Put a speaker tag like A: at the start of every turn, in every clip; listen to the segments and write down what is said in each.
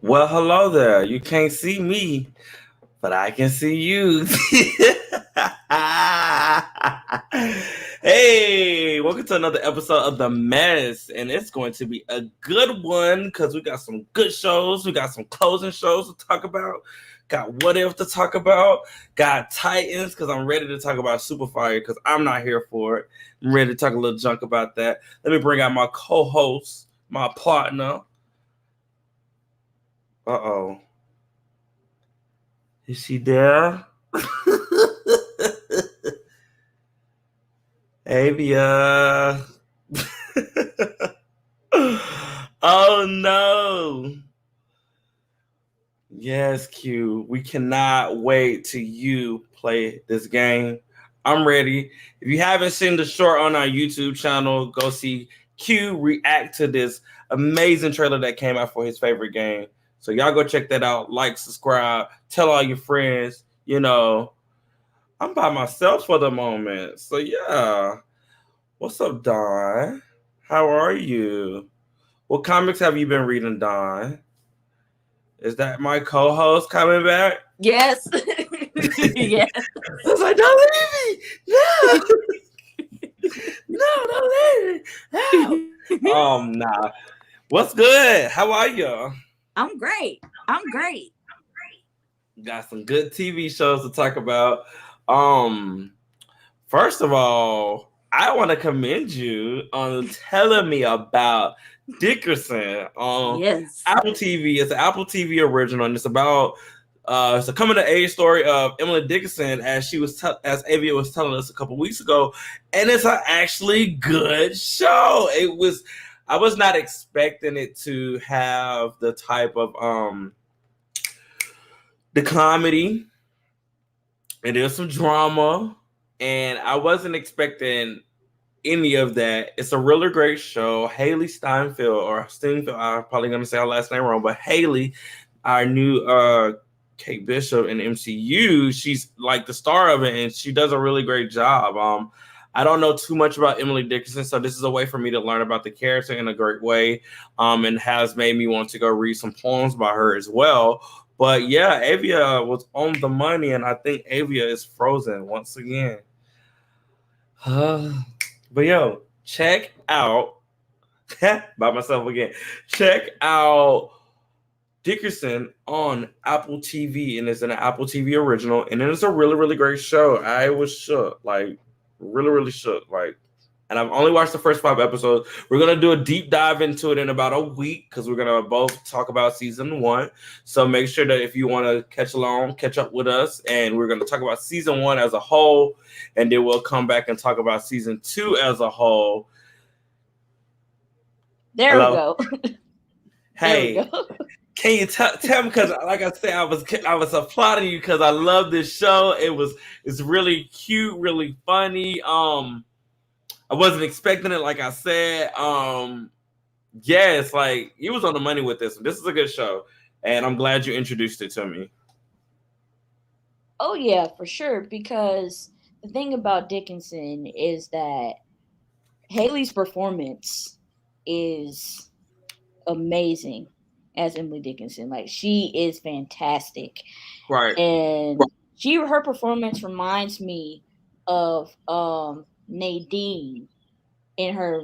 A: Well, hello there. You can't see me, but I can see you. Hey, welcome to another episode of The Mess. And it's going to be a good one because we got some good shows. We got some closing shows to talk about. Got What If to talk about. Got Titans because I'm ready to talk about SuperFire because I'm not here for it. I'm ready to talk a little junk about that. Let me bring out my co-host, my partner. Uh-oh. Is she there? Avia. Oh no. Yes, Q. We cannot wait till you play this game. I'm ready. If you haven't seen the short on our YouTube channel, go see Q react to this amazing trailer that came out for his favorite game. So y'all go check that out. Like, subscribe, tell all your friends. You know, I'm by myself for the moment. So yeah. What's up, Dawn? How are you? What comics have you been reading, Dawn? Is that my co-host coming back?
B: Yes. Yes.
A: I was like, don't leave me! No! No, don't leave me! No! Nah. What's good? How are you?
B: I'm great.
A: Got some good TV shows to talk about. First of all, I want to commend you on telling me about Dickerson on
B: Yes.
A: Apple TV. It's an Apple TV original, and it's about it's a coming of age story of Emily Dickinson, as as Avia was telling us a couple weeks ago, and it's an actually good show. I was not expecting it to have the type of the comedy. And there's some drama, and I wasn't expecting any of that. It's a really great show. Haley Steinfeld, or Steinfeld, I'm probably going to say her last name wrong, but Haley, our new Kate Bishop in MCU, she's like the star of it, and she does a really great job. I don't know too much about Emily Dickinson, so this is a way for me to learn about the character in a great way, and has made me want to go read some poems by her as well. But yeah, Avia was on the money, and I think Avia is frozen once again. But yo, check out by myself again. Check out Dickerson on Apple TV, and it's an Apple TV original, and it is a really, really great show. I was shook, like really, really shook, like. And I've only watched the first 5 episodes. We're going to do a deep dive into it in about a week because we're going to both talk about season 1. So make sure that if you want to catch up with us. And we're going to talk about season 1 as a whole. And then we'll come back and talk about season 2 as a whole.
B: There
A: Hello?
B: we go.
A: Hey,
B: there we go.
A: Can you tell me? Because like I said, I was applauding you because I love this show. It's really cute, really funny. I wasn't expecting it, like I said. It's like you was on the money with this. This is a good show, and I'm glad you introduced it to me.
B: Oh yeah, for sure. Because the thing about Dickinson is that Haley's performance is amazing as Emily Dickinson. Like, she is fantastic.
A: Right.
B: And her performance reminds me of Nadine in her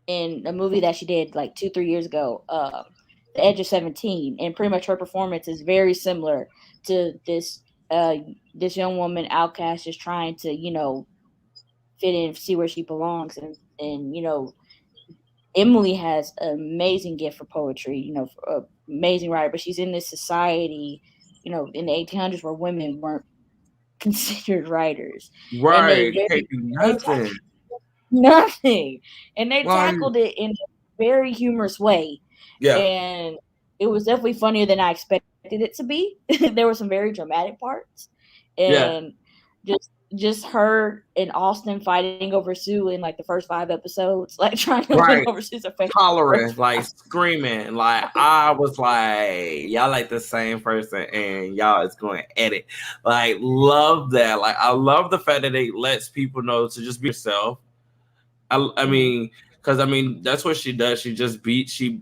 B: in a movie that she did like 2-3 years ago, The Edge of 17, and pretty much her performance is very similar to this young woman outcast, just trying to fit in, see where she belongs, and Emily has an amazing gift for poetry, for amazing writer, but she's in this society, in the 1800s where women weren't considered writers.
A: Right.
B: And
A: Can't do nothing.
B: Nothing. And they tackled it in a very humorous way.
A: Yeah.
B: And it was definitely funnier than I expected it to be. There were some very dramatic parts. And just her and Austin fighting over Sue in like the first 5 episodes, like trying to win over Sue's affection.
A: Hollering, like screaming. Like I was like, y'all like the same person and y'all is going to edit. Like, love that. Like, I love the fact that it lets people know to just be yourself. I mean, because I mean that's what she does. She just beats. She's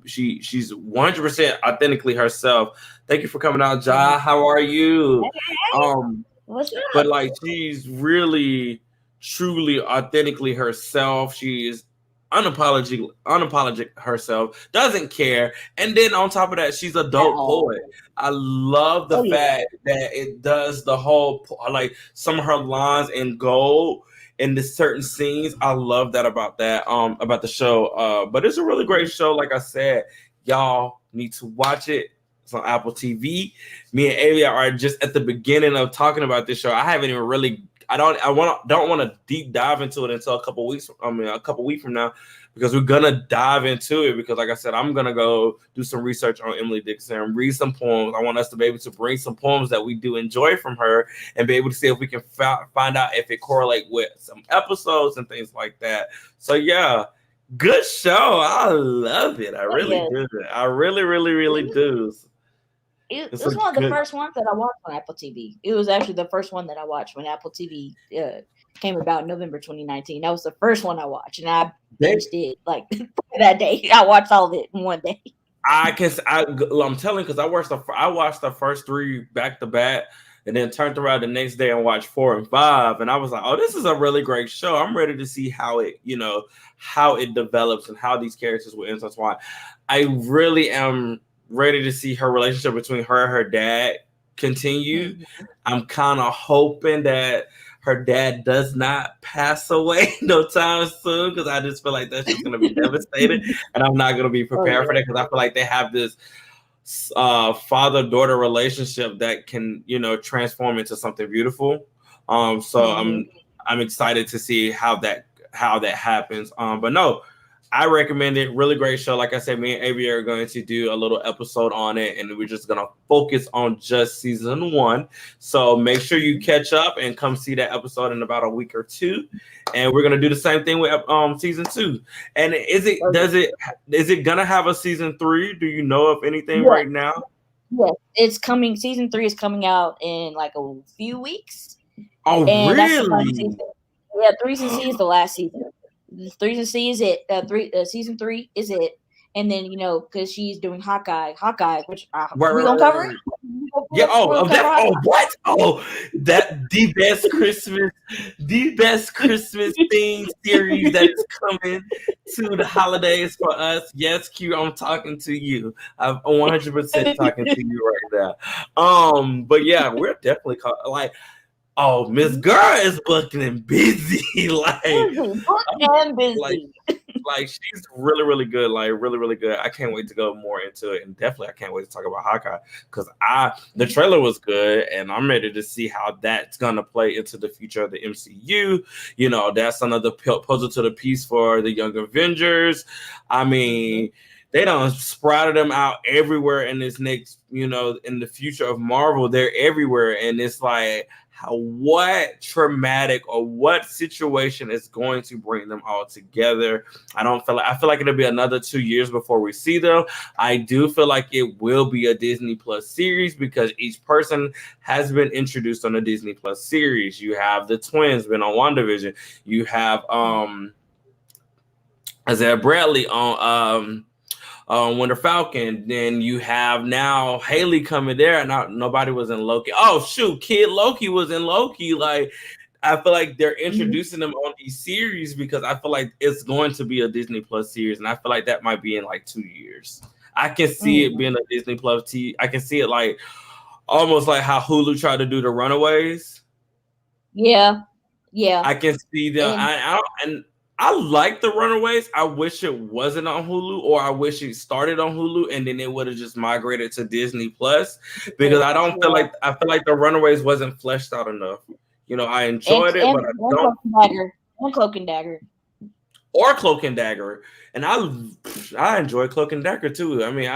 A: 100% authentically herself. Thank you for coming out, Ja. How are you?
B: Hey,
A: Um,
B: what's
A: but
B: up?
A: like she's really truly authentically herself. She's unapologetic herself, doesn't care. And then on top of that, she's a
B: At
A: dope
B: all.
A: poet. I love the
B: Oh yeah.
A: fact that it does the whole like some of her lines in gold in the certain scenes. I love that about the show. But it's a really great show. Like I said, y'all need to watch it. It's on Apple TV. Me and Avia are just at the beginning of talking about this show. I haven't even really. Don't want to deep dive into it until a couple weeks. I mean, a couple weeks from now, because we're gonna dive into it. Because, like I said, I'm gonna go do some research on Emily Dickinson, read some poems. I want us to be able to bring some poems that we do enjoy from her, and be able to see if we can find out if it correlate with some episodes and things like that. So yeah, good show. I love it. I
B: Oh
A: really
B: yeah.
A: do. I really, really,
B: It
A: really
B: was,
A: do.
B: it
A: It's a
B: was one of the
A: good.
B: first ones that I watched on Apple TV. It was actually the first one that I watched when Apple TV came about in November 2019. That was the first one I watched, and I
A: They,
B: binged it like that day. I watched all of it in one day.
A: I'm telling because I watched the first three back to back, and then turned around the next day and watched 4 and 5, and I was like, oh, this is a really great show. I'm ready to see how it develops and how these characters will intertwine. I really am ready to see her relationship between her and her dad continue.
B: Mm-hmm.
A: I'm kind of hoping that her dad does not pass away no time soon, because I just feel like that's just going to be devastating, and I'm not going to be
B: Oh
A: prepared for
B: yeah.
A: that, because I feel like they have this father-daughter relationship that can transform into something beautiful. So
B: Mm-hmm.
A: I'm excited to see how that happens. But no, I recommend it. Really great show. Like I said, me and Avi are going to do a little episode on it, and we're just gonna focus on just season 1. So make sure you catch up and come see that episode in about a week or two. And we're gonna do the same thing with season 2. And
B: Oh
A: is it gonna have a season 3? Do you know of anything
B: yeah.
A: right now?
B: Yes, it's coming. Season 3 is coming out in like a few weeks,
A: Oh,
B: and that's the final
A: really?
B: season. Yeah, 3 is the last season. 3 is it. Season 3 is it, and then because she's doing Hawkeye, which
A: Right,
B: we
A: right,
B: gonna
A: right,
B: cover
A: right,
B: it.
A: right. Yeah.
B: We'll cover Hawkeye.
A: What? Oh, that the best Christmas theme series that is coming to the holidays for us. Yes, Q, I'm talking to you. I'm 100% talking to you right now. But yeah, we're definitely like, oh, Miss Girl is booking and busy. Like,
B: Busy, booked
A: I'm
B: and
A: like
B: busy.
A: she's really, really good. Like, really, really good. I can't wait to go more into it, and definitely I can't wait to talk about Hawkeye, because the trailer was good, and I'm ready to see how that's gonna play into the future of the MCU. That's another puzzle to the piece for the Young Avengers. I mean, they done sprouted them out everywhere in this next, in the future of Marvel. They're everywhere, and it's like, what traumatic or what situation is going to bring them all together. I feel like it'll be another 2 years before we see them. I do feel like it will be a Disney Plus series, because each person has been introduced on a Disney Plus series. You have the twins been on WandaVision. You have Isaiah Bradley on Winter Falcon. Then you have now Haley coming there, and nobody was in Loki. Oh shoot, Kid Loki was in Loki. Like, I feel like they're introducing them on these series, because I feel like it's going to be a Disney Plus series, and I feel like that might be in like 2 years. I can see it being a Disney Plus I can see it like almost like how Hulu tried to do the Runaways.
B: Yeah, yeah,
A: I can see them.
B: and
A: And I like the Runaways. I wish it wasn't on Hulu, or I wish it started on Hulu and then it would have just migrated to Disney Plus, because
B: yeah,
A: I feel like the Runaways wasn't fleshed out enough. I
B: and
A: enjoyed it,
B: and
A: but I
B: one
A: don't.
B: Cloak and Dagger, one Cloak and Dagger.
A: Or Cloak and Dagger, and I enjoy Cloak and Dagger too. I mean,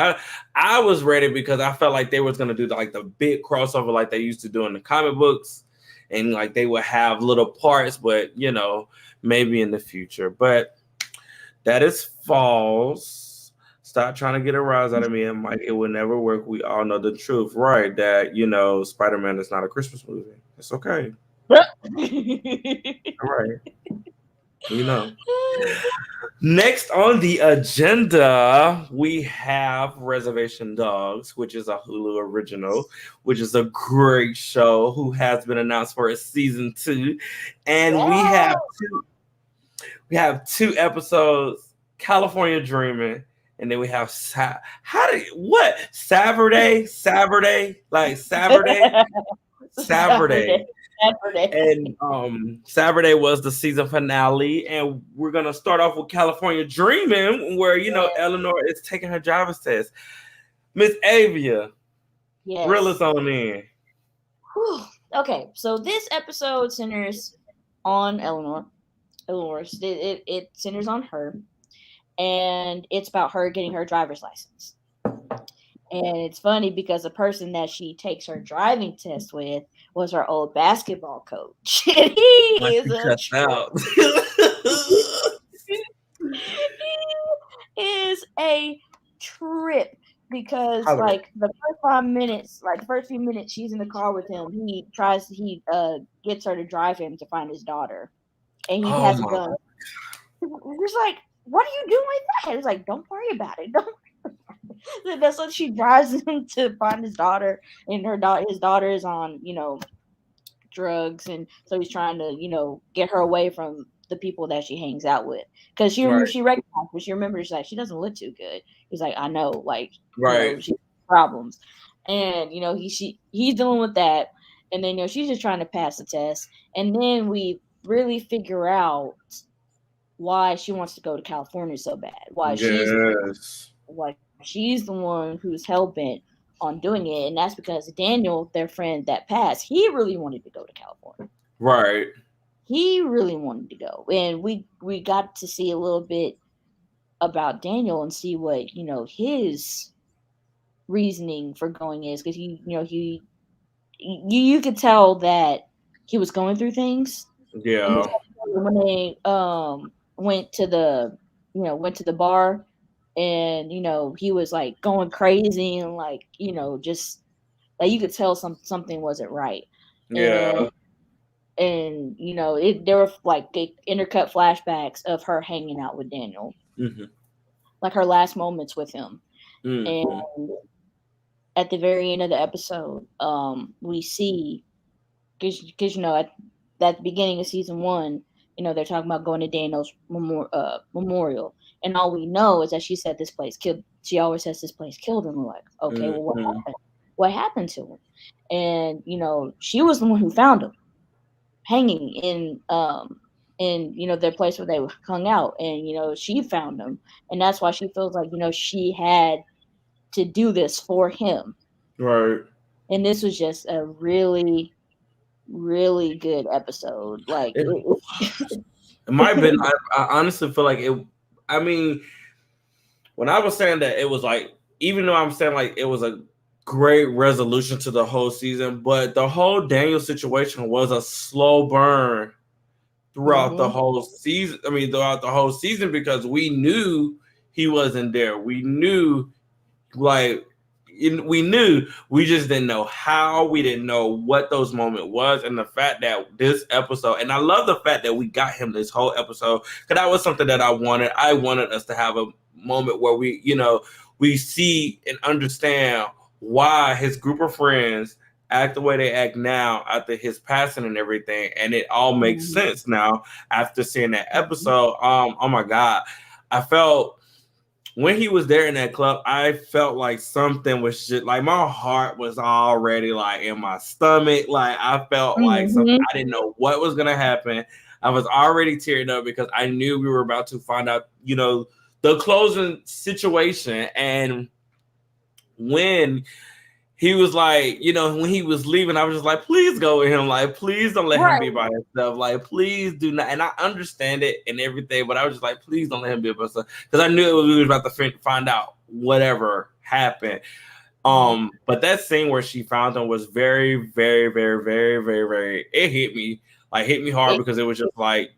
A: I was ready, because I felt like they was gonna do like the big crossover like they used to do in the comic books, and like they would have little parts, but maybe in the future. But that is false. Stop trying to get a rise out of me and Mike. It will never work. We all know the truth, right? That Spider-Man is not a Christmas movie. It's okay. All right. You know. Next on the agenda, we have Reservation Dogs, which is a Hulu original, which is a great show who has been announced for a season 2. And we have two episodes, California Dreaming, and then we have Saturday.
B: Saturday. Saturday.
A: And Saturday was the season finale, and we're gonna start off with California Dreaming, where Eleanor is taking her driver's test. Miss Avia, reel us
B: Yes.
A: on in.
B: Whew. Okay, so this episode centers on Eleanor. It centers on her, and it's about her getting her driver's license. And it's funny because the person that she takes her driving test with was her old basketball coach. And he
A: Like
B: is
A: you
B: a
A: cussed out.
B: he is a trip because
A: Holler.
B: like the first 5 minutes, like the first few minutes she's in the car with him, he gets her to drive him to find his daughter. And he
A: Oh
B: has a
A: my.
B: gun. It's like, what are you doing with that? It's like, don't worry about it. Don't. That's what she drives him to find his daughter, and his daughter is on drugs, and so he's trying to get her away from the people that she hangs out with because
A: Right.
B: she recognizes, but she remembers like she doesn't look too good. He's like, I know, like
A: Right.
B: she has problems, and he's dealing with that, and then she's just trying to pass the test, and then we really figure out why she wants to go to California so bad,
A: Yes.
B: why she's the one who's hell bent on doing it, and that's because Daniel, their friend that passed, he really wanted to go to California.
A: Right.
B: He really wanted to go, and we got to see a little bit about Daniel and see what his reasoning for going is, because you could tell that he was going through things in this
A: Yeah.
B: episode when they went to the bar, and he was like going crazy, and like just like you could tell something wasn't right, and
A: Yeah.
B: there were like intercut flashbacks of her hanging out with Daniel,
A: Mm-hmm.
B: like her last moments with him, and
A: Mm-hmm.
B: at the very end of the episode, we see because at the beginning of season 1, they're talking about going to Daniel's memorial, and all we know is that she said this place killed. She always says this place killed him. We're like, okay, well, what
A: Mm-hmm.
B: happened? What happened to him? And she was the one who found him hanging in their place where they hung out, and she found him, and that's why she feels like she had to do this for him,
A: Right.
B: and this was just a really really good episode. Like
A: It, it might have been. I honestly feel like it. I mean, when I was saying that, it was like, even though I'm saying like it was a great resolution to the whole season, but the whole Daniel situation was a slow burn throughout the
B: mm-hmm.
A: whole season. I mean, throughout the whole season, because we knew he wasn't there. We knew, like, we knew. We just didn't know how. We didn't know what those moment was, and the fact that this episode, and I love the fact that we got him this whole episode, because that was something that I wanted. I wanted us to have a moment where we see and understand why his group of friends act the way they act now after his passing and everything, and it all makes
B: Mm-hmm.
A: sense now after seeing that episode. Oh my god, I felt when he was there in that club, I felt like something was just like my heart was already like in my stomach. Like I felt like something,
B: Mm-hmm.
A: I didn't know what was gonna happen. I was already tearing up because I knew we were about to find out, the closing situation. And when he was like, when he was leaving, I was just like, please go with him. Like, please don't let him
B: Right.
A: be by himself. Like, please do not. And I understand it and everything, but I was just like, please don't let him be by himself. Because I knew we was about to find out whatever happened. But that scene where she found him was very, very, very, very, very, very, it hit me hard, because it was just like,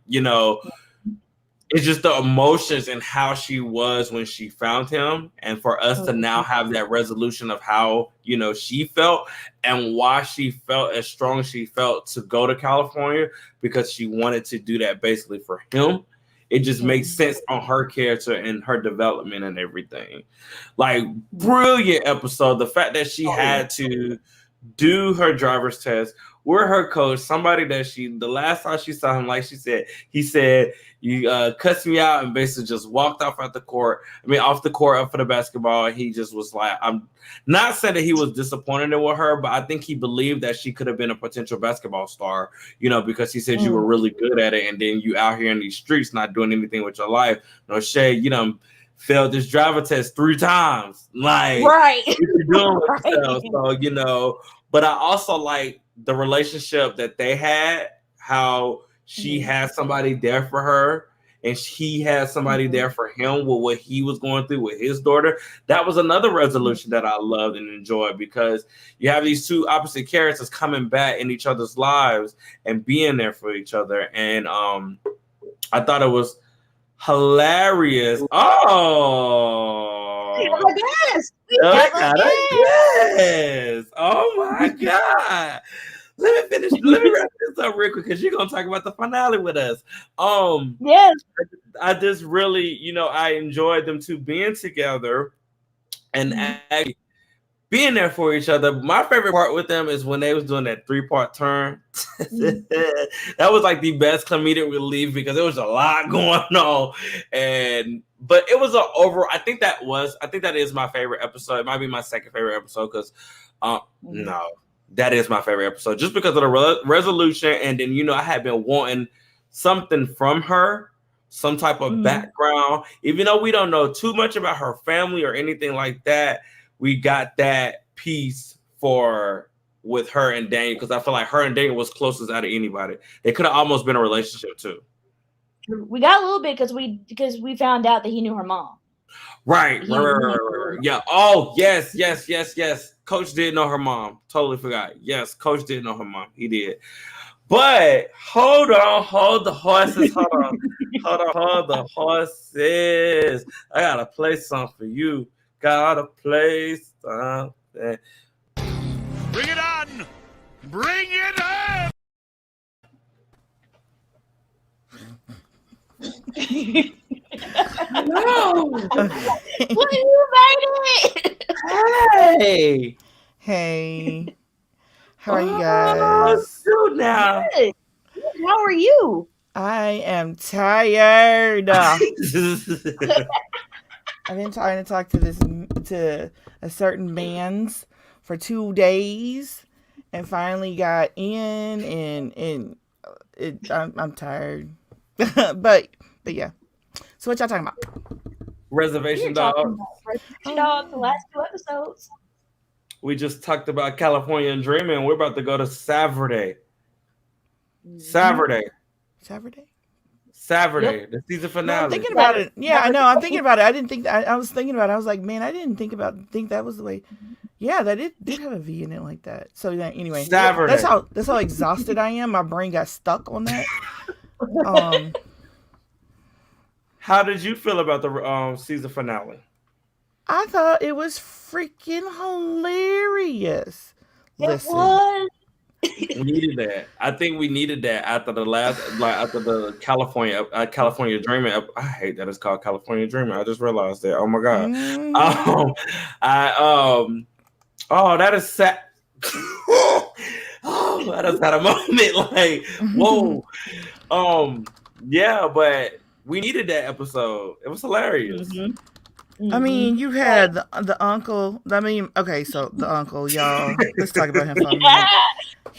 A: it's just the emotions and how she was when she found him, and for us to now have that resolution of how she felt and why she felt as strong as she felt to go to California, because she wanted to do that basically for him. it just makes sense on her character and her development and everything. Like, brilliant episode. The fact that she had to do her driver's test with her coach, somebody that the last time she saw him, like he said, you cussed me out and basically just walked off the court. Off the court up for the basketball. And he just was like, I'm not saying that he was disappointed with her, but I think he believed that she could have been a potential basketball star, because he said you were really good at it. And then you out here in these streets not doing anything with your life. No shade, failed this driver test 3 times. Like,
B: right.
A: What you doing with yourself? So, but I also like the relationship that they had, how she had somebody there for her and he had somebody there for him with what he was going through with his daughter. That was another resolution that I loved and enjoyed, because you have these two opposite characters coming back in each other's lives and being there for each other. And I thought it was hilarious. Oh,
B: yes.
A: Yes. Oh my God. Let me wrap this up real quick, because you're gonna talk about the finale with us.
B: Yes.
A: I just really, I enjoyed them two being together and being there for each other. My favorite part with them is when they was doing that 3-part turn. That was like the best comedic relief, because there was a lot going on. But it was I think that is my favorite episode. It might be my second favorite episode, because no, that is my favorite episode, just because of the resolution. And then, I had been wanting something from her, some type of background, even though we don't know too much about her family or anything like that. We got that piece with her and Daniel, because I feel like her and Daniel was closest out of anybody. They could have almost been a relationship too.
B: We got a little bit because we found out that he knew her mom.
A: Right. Yeah. Oh, yes. Coach did know her mom. Totally forgot. Yes, Coach did know her mom. He did. But hold the horses. Hold the horses. I gotta play something for you. Gotta play something.
C: Bring it on! Bring it on!
A: No.
B: What, you made
A: it?
D: Hey. How are you guys?
A: Good now.
B: Good. How are you?
D: I am tired. I've been trying to talk to a certain man's for 2 days, and finally got in, and I'm tired. but yeah. So what y'all talking about?
A: Reservation Dogs.
B: Reservation Dogs, the last 2 episodes.
A: We just talked about California Dreaming, and we're about to go to Saturday. Saturday,
B: Yep.
A: the season finale.
D: No, I'm thinking about it. Yeah, I know. I'm thinking about it. I didn't think I was thinking about it. I was like, man, I didn't think that was the way. Yeah, that did have a V in it like that. So yeah, anyway,
A: Saturday.
D: That's how exhausted I am. My brain got stuck on that.
A: How did you feel about the season finale?
D: I thought it was freaking hilarious.
B: It was.
A: We needed that. I think we needed that after the after the California Dreaming. I hate that it's called California Dreaming. I just realized that. Oh my God. That is sad. I just had a moment like, whoa. Yeah, but we needed that episode. It was hilarious.
D: I mean, you had the uncle. I mean, okay, so the uncle, y'all. Let's talk about him for a minute.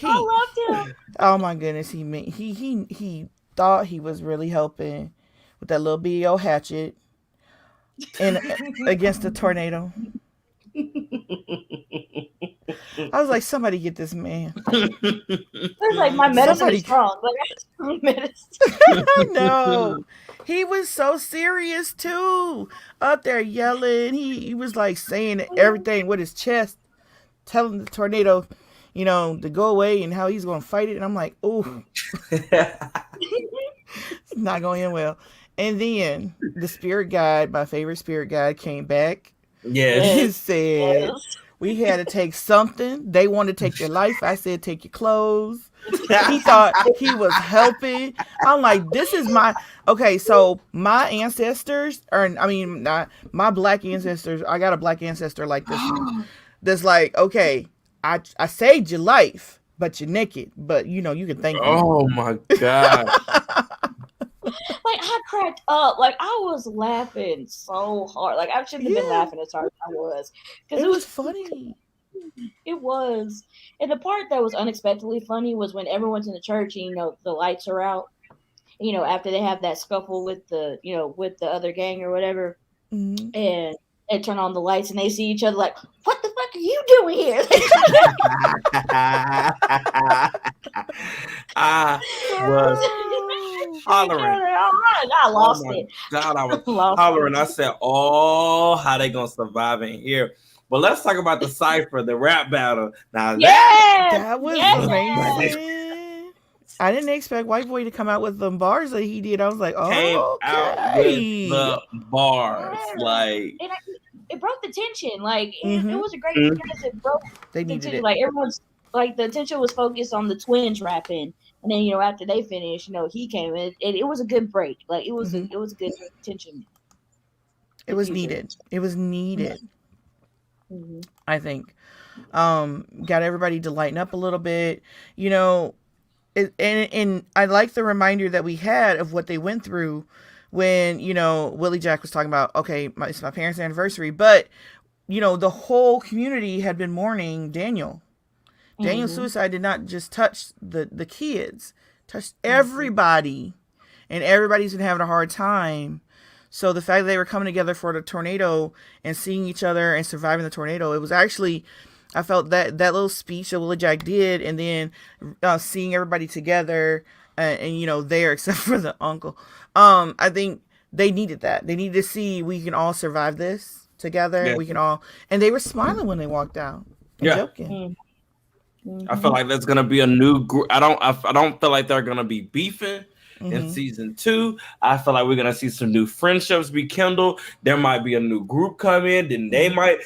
B: I loved him.
D: Oh my goodness, he thought he was really helping with that little bitty old hatchet and against the tornado. I was like, somebody get this man.
B: It was like, my medicine is strong. Like, I have strong medicine.
D: No. He was so serious too. Up there yelling. He was like saying everything with his chest, telling the tornado, to go away and how he's gonna fight it. And I'm like, ooh. It's not going in well. And then the spirit guide, my favorite spirit guide, came back.
A: Yes.
D: He said, We had to take something. They wanted to take your life. I said, take your clothes. He thought he was helping. I'm like, this is my okay. So my ancestors, not my black ancestors. I got a black ancestor like this one. That's like, okay, I saved your life, but you're naked. But you can thank me.
A: Oh my God.
B: Like I cracked up. Like I was laughing so hard. Like I shouldn't have been laughing as hard as I was.
D: Because it was funny.
B: It was. And the part that was unexpectedly funny was when everyone's in the church and, the lights are out. After they have that scuffle with the, with the other gang or whatever.
D: Mm-hmm.
B: And they turn on the lights and they see each other like, what the fuck are you doing here?
A: I was hollering.
B: I lost it.
A: God, I was hollering. I said, oh, how they going to survive in here? But let's talk about the cipher, the rap battle. Now
D: that was amazing. I didn't expect White Boy to come out with the bars that he did. I was like, oh,
A: came out with the bars. Like
B: it broke the tension. Like
D: Mm-hmm.
B: it was a great because it broke
D: They
B: the
D: needed
B: tension.
D: it.
B: Like everyone's like the attention was focused on the twins rapping, and then after they finished, he came in. It was a good break. Like it was
D: Mm-hmm.
B: it was a good tension.
D: It was needed. It was needed.
B: Mm-hmm.
D: I think got everybody to lighten up a little bit. And I like the reminder that we had of what they went through when, Willie Jack was talking about, okay, it's my parents' anniversary, but, the whole community had been mourning Daniel. Mm-hmm. Daniel's suicide did not just touch the kids, touched everybody, and everybody's been having a hard time. So the fact that they were coming together for the tornado and seeing each other and surviving the tornado, it was actually, I felt that little speech that Willie Jack did, and then seeing everybody together and there except for the uncle. I think they needed that. They needed to see we can all survive this together. Yeah. We can all, and they were smiling when they walked out. Joking.
B: Mm-hmm.
A: I feel like there's gonna be a new group. I don't feel like they're gonna be beefing. Mm-hmm. In season 2, I feel like we're gonna see some new friendships be kindled. There might be a new group come in, then our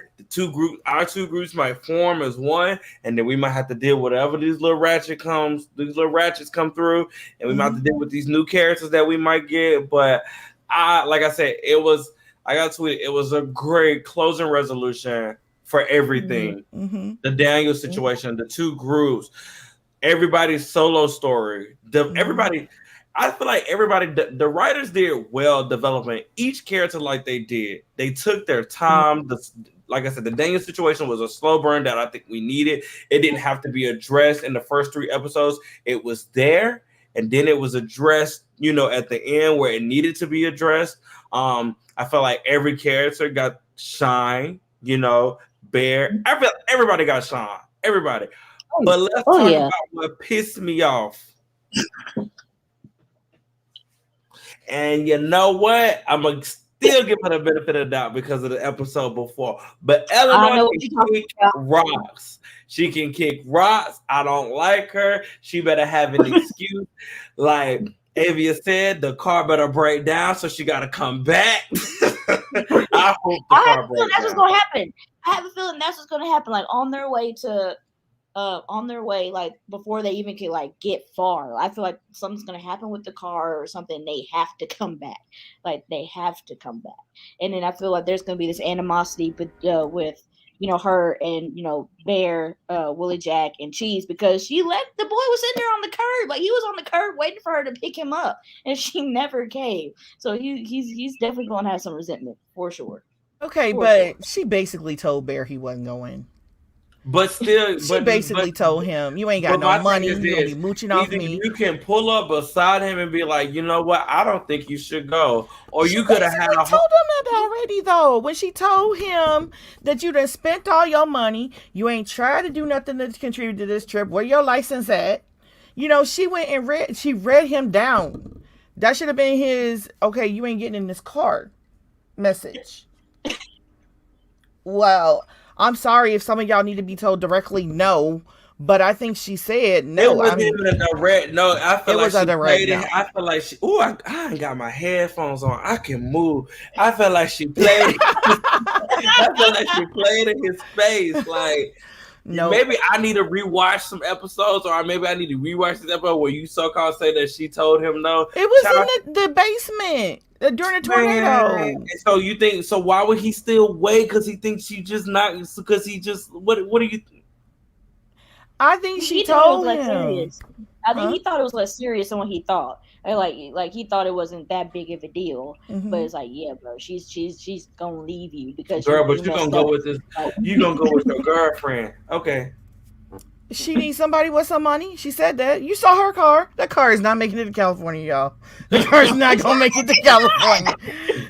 A: two groups might form as one, and then we might have to deal with whatever these little ratchets come through, and we might have to deal with these new characters that we might get. But like I said, it was a great closing resolution for everything.
D: Mm-hmm.
A: The Daniel situation, the two groups, everybody's solo story, everybody. I feel like the writers did well developing each character like they did. They took their time. Like I said, the Daniel situation was a slow burn that I think we needed. It didn't have to be addressed in the first 3 episodes. It was there, and then it was addressed, at the end where it needed to be addressed. I felt like every character got shine, Bear. I feel like everybody got shine. Everybody. But let's talk about what pissed me off. And you know what? I'm going to still give her the benefit of the doubt because of the episode before. But Eleanor can kick rocks. She can kick rocks. I don't like her. She better have an excuse. Like Avia said, the car better break down, so she got to come back. I hope the car breaks down.
B: That's what's going to happen. I have a feeling that's what's going to happen. Like on their way, like before they even can like get far, I feel like something's gonna happen with the car or something. They have to come back, and then I feel like there's gonna be this animosity, but with her and Bear, Willie Jack, and Cheese, because the boy was sitting there on the curb, like he was on the curb waiting for her to pick him up, and she never came. So he's definitely gonna have some resentment for sure.
D: Okay, but she basically told Bear he wasn't going.
A: But still,
D: she basically told him, "You ain't got no money. You're gonna be mooching off me."
A: You can pull up beside him and be like, "You know what? I don't think you should go." Or you could have had.
D: Told him that already, though. When she told him that you done spent all your money, you ain't tried to do nothing to contribute to this trip. Where your license at? She went and read him down. That should have been his. Okay, you ain't getting in this car. Message. Well. I'm sorry if some of y'all need to be told directly no, but I think she said no.
A: It wasn't even a direct no. I feel like she played it.
D: No.
A: I feel like she. I ain't got my headphones on. I can move. I feel like she played it. like she played in his face. Like,
D: No,
A: maybe I need to rewatch some episodes, or maybe I need to rewatch this episode where you so-called say that she told him no.
D: it was in the basement during the tornado.
A: And so you think so? Why would he still wait? Because he thinks she just not. Because he just what do you?
D: I think she
B: thought
D: told
B: it was less
D: him.
B: serious. I think he thought it was less serious than what he thought. Like he thought it wasn't that big of a deal. But it's like, yeah, bro, she's gonna leave you because
A: Girl, but you're gonna go with this. You gonna go with your girlfriend? Okay.
D: She needs somebody with some money. She said that. You saw her car. That car is not making it to California, y'all. The car is not gonna make it to California.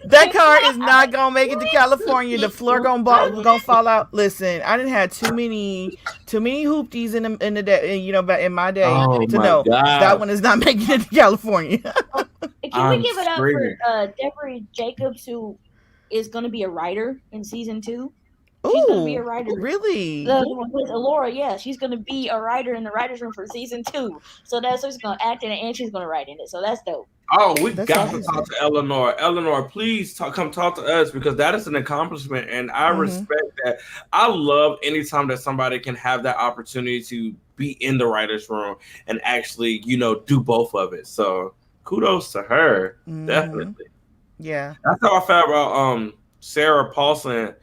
D: That car is not gonna make it to California. The floor gonna fall out. Listen, I didn't have too many hoopties in the day, in my day to know that one is not making it to California.
B: Can we give it up for Deborah Jacobs, who is going to be a writer in season 2? She's going to be a writer.
D: Really?
B: With Laura, yeah. She's going to be a writer in the writer's room for season 2. So that's she's going to act in it and she's going to write in it. So that's dope.
A: Oh, that's got to talk to Eleanor. Eleanor, please come talk to us because that is an accomplishment. And I respect that. I love anytime that somebody can have that opportunity to be in the writer's room and actually, do both of it. So kudos to her. Definitely.
D: Yeah.
A: That's how I felt about Sarah Paulson.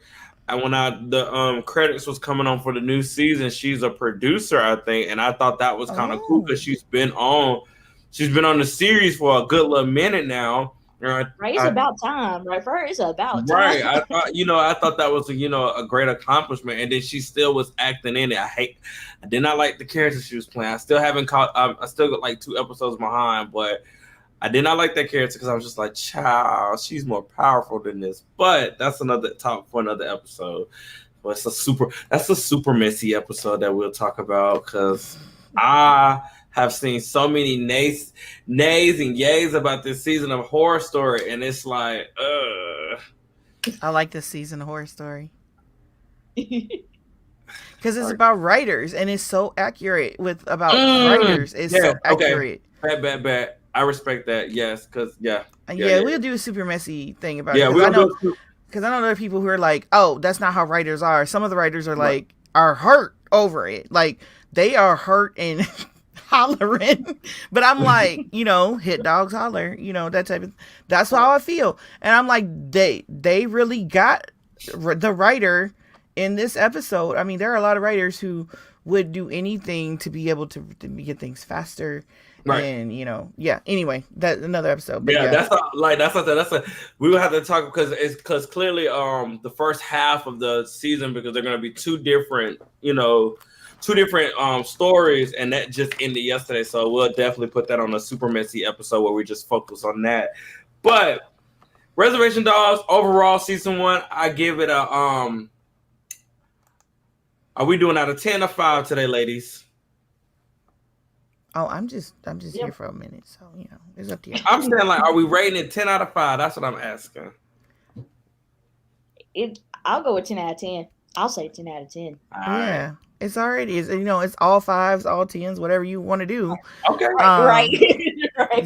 A: And when the credits was coming on for the new season, she's a producer, I think, and I thought that was kind of cool because she's been on the series for a good little minute now.
B: Right, it's about time, right? For her, it's about time.
A: Right, I thought that was a great accomplishment, and then she still was acting in it. I did not like the character she was playing. I still haven't caught. I still got like 2 episodes behind, but I did not like that character because I was just like, child, she's more powerful than this. But that's another talk for another episode. But that's a super messy episode that we'll talk about because I have seen so many nays and yays about this season of Horror Story, and it's like,
D: I like this season of Horror Story. Because it's about writers, and it's so accurate about writers. It's so accurate.
A: Bad. I respect that. Yes, because
D: we'll do a super messy thing about it. Because I know there are people who are like, "Oh, that's not how writers are." Some of the writers are like are hurt over it, like they are hurt and hollering. But I'm like, hit dogs holler, that type of. That's how I feel, and I'm like, they really got the writer in this episode. I mean, there are a lot of writers who would do anything to be able to get things faster. Right. And anyway, that's another episode. But
A: we will have to talk because clearly the first half of the season, because they're going to be two different stories, and that just ended yesterday. So we'll definitely put that on a super messy episode where we just focus on that. But Reservation Dogs overall season 1, I give it a Are we doing out of 10 or 5 today, ladies?
D: Oh, I'm just here for a minute, so it's up to you.
A: I'm saying, like, are we rating it 10 out of 5? That's what I'm asking.
B: I'll go with 10 out of 10. I'll say 10 out of 10.
D: Yeah, it's already it's all 5s, all 10s, whatever you want to do.
A: Okay,
B: right.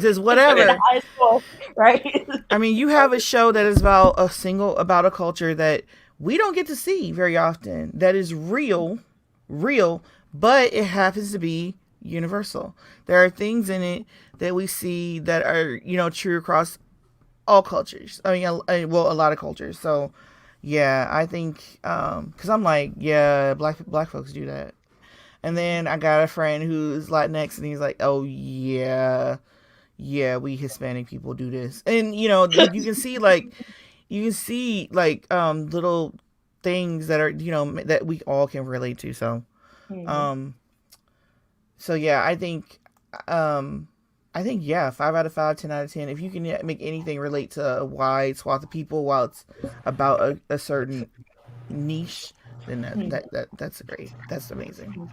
D: Just whatever.
B: Right.
D: I mean, you have a show that is about a culture that we don't get to see very often. That is real, but it happens to be universal. There are things in it that we see that are true across all cultures. I mean, a lot of cultures. So yeah, I think because I'm like, yeah, black folks do that. And then I got a friend who's Latinx, and he's like, oh yeah, we Hispanic people do this. And you can see little things that are that we all can relate to. So So yeah, I think 5 out of 5, 10 out of 10. If you can make anything relate to a wide swath of people while it's about a certain niche, then that's great. That's amazing.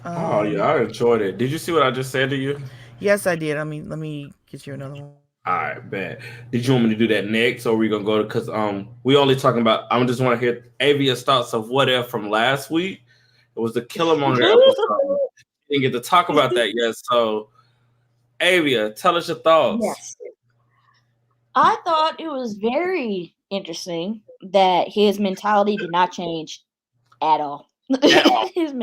A: Oh yeah, I enjoyed it. Did you see what I just said to you?
D: Yes, I did. Let me get you another one.
A: All right, bet. Did you want me to do that next, or are we gonna go to? Because we only talking about. I just want to hear Avia's thoughts of What If from last week. It was the Killmonger episode. We didn't get to talk about that yet. So, Avia, tell us your thoughts.
B: Yes. I thought it was very interesting that his mentality did not change at all.
A: At all.
B: his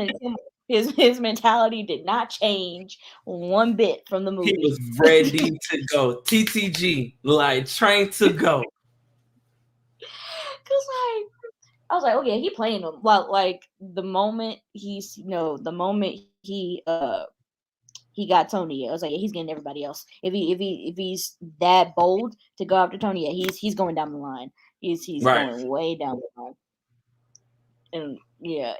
B: mentality did not change one bit from the
A: He
B: movie.
A: was ready to go. TTG, like trained to go.
B: Cause like I was like, oh yeah, he playing him. Like the moment the moment he got Tony, I was like, yeah, he's getting everybody else. If he's that bold to go after Tony, yeah, he's going down the line. He's
A: Right.
B: going way down the line. And yeah,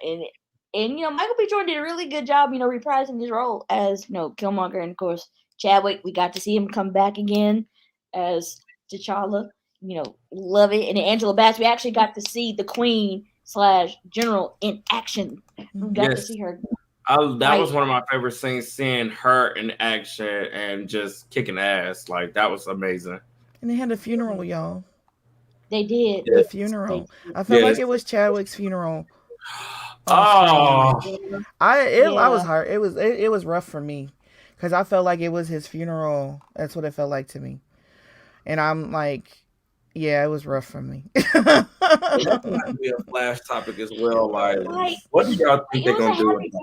B: and Michael B. Jordan did a really good job, reprising his role as Killmonger, and of course Chadwick. We got to see him come back again as T'Challa. Love it. And Angela Bass, we actually got to see the Queen / General in action. We got to see her.
A: That was one of my favorite scenes, seeing her in action and just kicking ass. Like, that was amazing.
D: And they had a funeral, y'all.
B: They did.
D: The funeral. I felt like it was Chadwick's funeral.
A: Oh,
D: I was hard. It was rough for me because I felt like it was his funeral. That's what it felt like to me. And I'm like, yeah, it was rough for me.
A: that might be a flash topic as well. Like what do y'all think they're gonna do?
B: It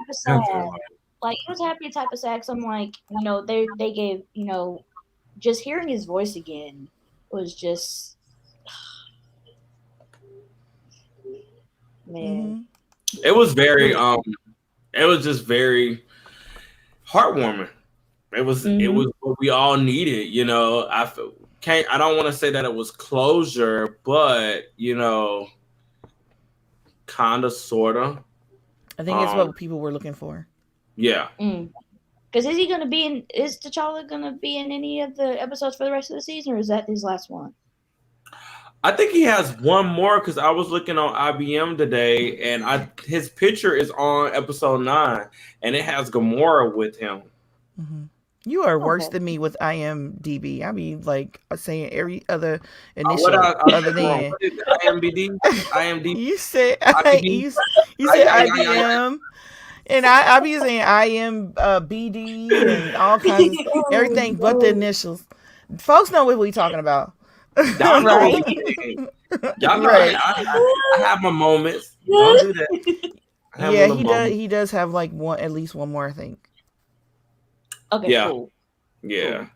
B: was a happy type of sad. I'm like, they gave, just hearing his voice again was just, man.
A: It was very it was just very heartwarming. It was what we all needed, I don't want to say that it was closure, but kind of, sort of.
D: I think it's what people were looking for.
A: Yeah.
B: Because is T'Challa gonna be in any of the episodes for the rest of the season, or is that his last one?
A: I think he has one more, because I was looking on IBM today, and his picture is on episode 9, and it has Gamora with him.
D: Mm-hmm. You are worse than me with IMDb. I mean, like saying every other initial other than
A: IMDb.
D: You said IBM, and I be saying IMBD and all kinds of everything but the initials. Folks know what we talking about.
A: Y'all know what we saying. Y'all know I have my moments. Don't do that.
D: Yeah, he does have at least one more, I think.
B: Okay, cool.
A: Yeah.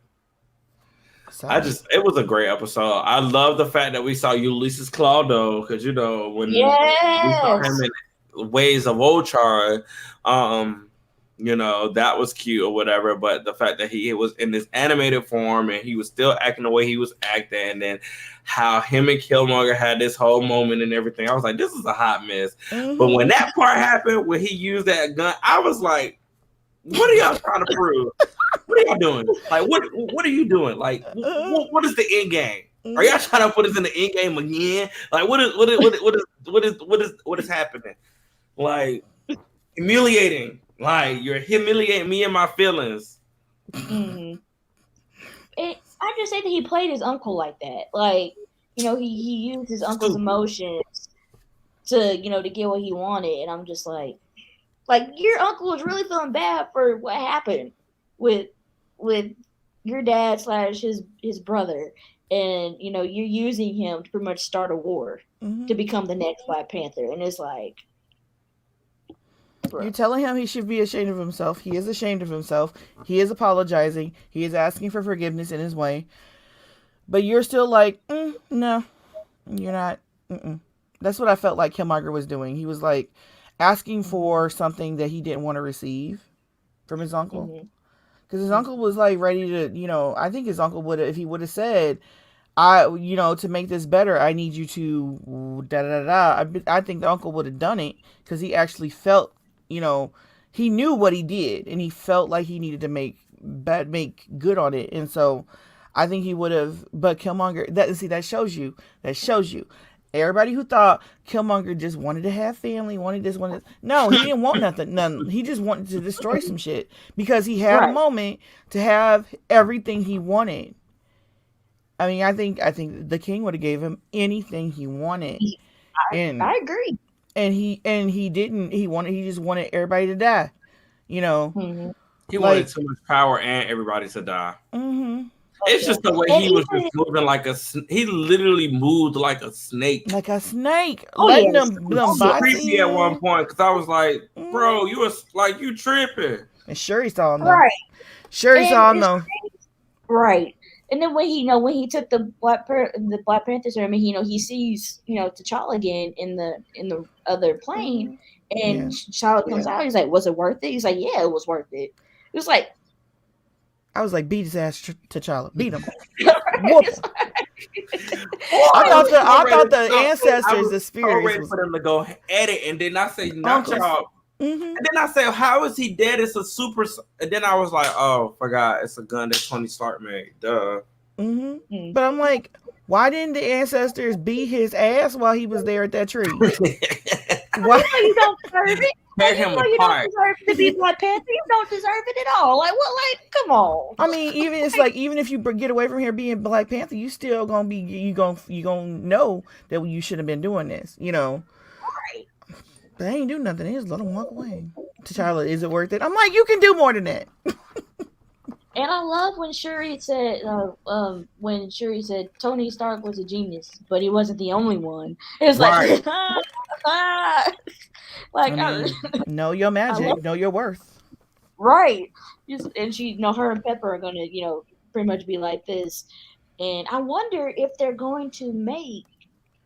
A: Cool. It was a great episode. I love the fact that we saw Ulysses Claudio, because when we saw him in Ways of Ultron, that was cute or whatever. But the fact that he was in this animated form and he was still acting the way he was acting, and then how him and Killmonger had this whole moment and everything, I was like, this is a hot mess. Mm-hmm. But when that part happened, when he used that gun, I was like, what are y'all trying to prove? What are y'all doing? Like, what are you doing? Like, what is the end game? Are y'all trying to put us in the end game again? Like, what is happening? Like, humiliating. Like, you're humiliating me and my feelings.
B: Mm-hmm. I just say that he played his uncle like that. Like, he used his uncle's emotions to get what he wanted, and I'm just like, your uncle was really feeling bad for what happened with your dad / his brother, and you're using him to pretty much start a war to become the next Black Panther, and it's like,
D: bro. You're telling him he should be ashamed of himself. He is ashamed of himself. He is apologizing. He is asking for forgiveness in his way, but you're still like, no, you're not. That's what I felt like Killmonger was doing. He was like asking for something that he didn't want to receive from his uncle. Because his uncle was like ready to, I think his uncle would have, if he would have said, to make this better, I need you to da-da-da-da. I think the uncle would have done it because he actually felt, he knew what he did and he felt like he needed to make good on it. And so I think he would have, but Killmonger, that shows you. Everybody who thought Killmonger just wanted to have family, no, he didn't want nothing. He just wanted to destroy some shit because he had a moment to have everything he wanted. I mean, I think the king would have gave him anything he wanted.
B: I agree.
D: And he didn't. He just wanted everybody to die.
A: He wanted too much power and everybody to die. It's just the way he was just moving like he literally moved like a snake.
D: Like a snake.
B: Oh,
D: letting
B: yes.
D: them
A: It was
D: bots
A: creepy at one
D: in.
A: point because I was like, bro, you was like, you tripping.
D: And Shuri saw him though.
B: Right.
D: Shuri
B: And
D: saw him
B: it's
D: though.
B: Right. And then when he took the Black Panther serum, and he sees T'Challa again in the other plane, and T'Challa comes out. He's like, "Was it worth it?" He's like, "Yeah, it was worth it." It was like,
D: I was like, beat his ass, T'Challa, beat him. Whoop. I thought the ancestors, the spirits,
A: was for them to go at it, and then I say, "Not y'all."
D: Mm-hmm.
A: And then I said, "How is he dead? It's a super." And then I was like, "Oh, forgot it's a gun that Tony Stark made." Duh.
D: Mm-hmm. But I'm like, why didn't the ancestors beat his ass while he was there at that tree?
B: Why you don't deserve it?
A: Tear him
B: you
A: apart.
B: don't deserve to be Black Panther. You don't deserve it at all. Like what? Like come on.
D: I mean, even if you get away from here being Black Panther, you still gonna be you gonna know that you shouldn't have been doing this.
B: Right.
D: They ain't do nothing. They just let him walk away. T'Challa, is it worth it? I'm like, you can do more than that.
B: And I love when Shuri said, Tony Stark was a genius, but he wasn't the only one. It was
A: Right.
D: Know your magic, know your worth.
B: Right. And her and Pepper are gonna, pretty much be like this. And I wonder if they're going to make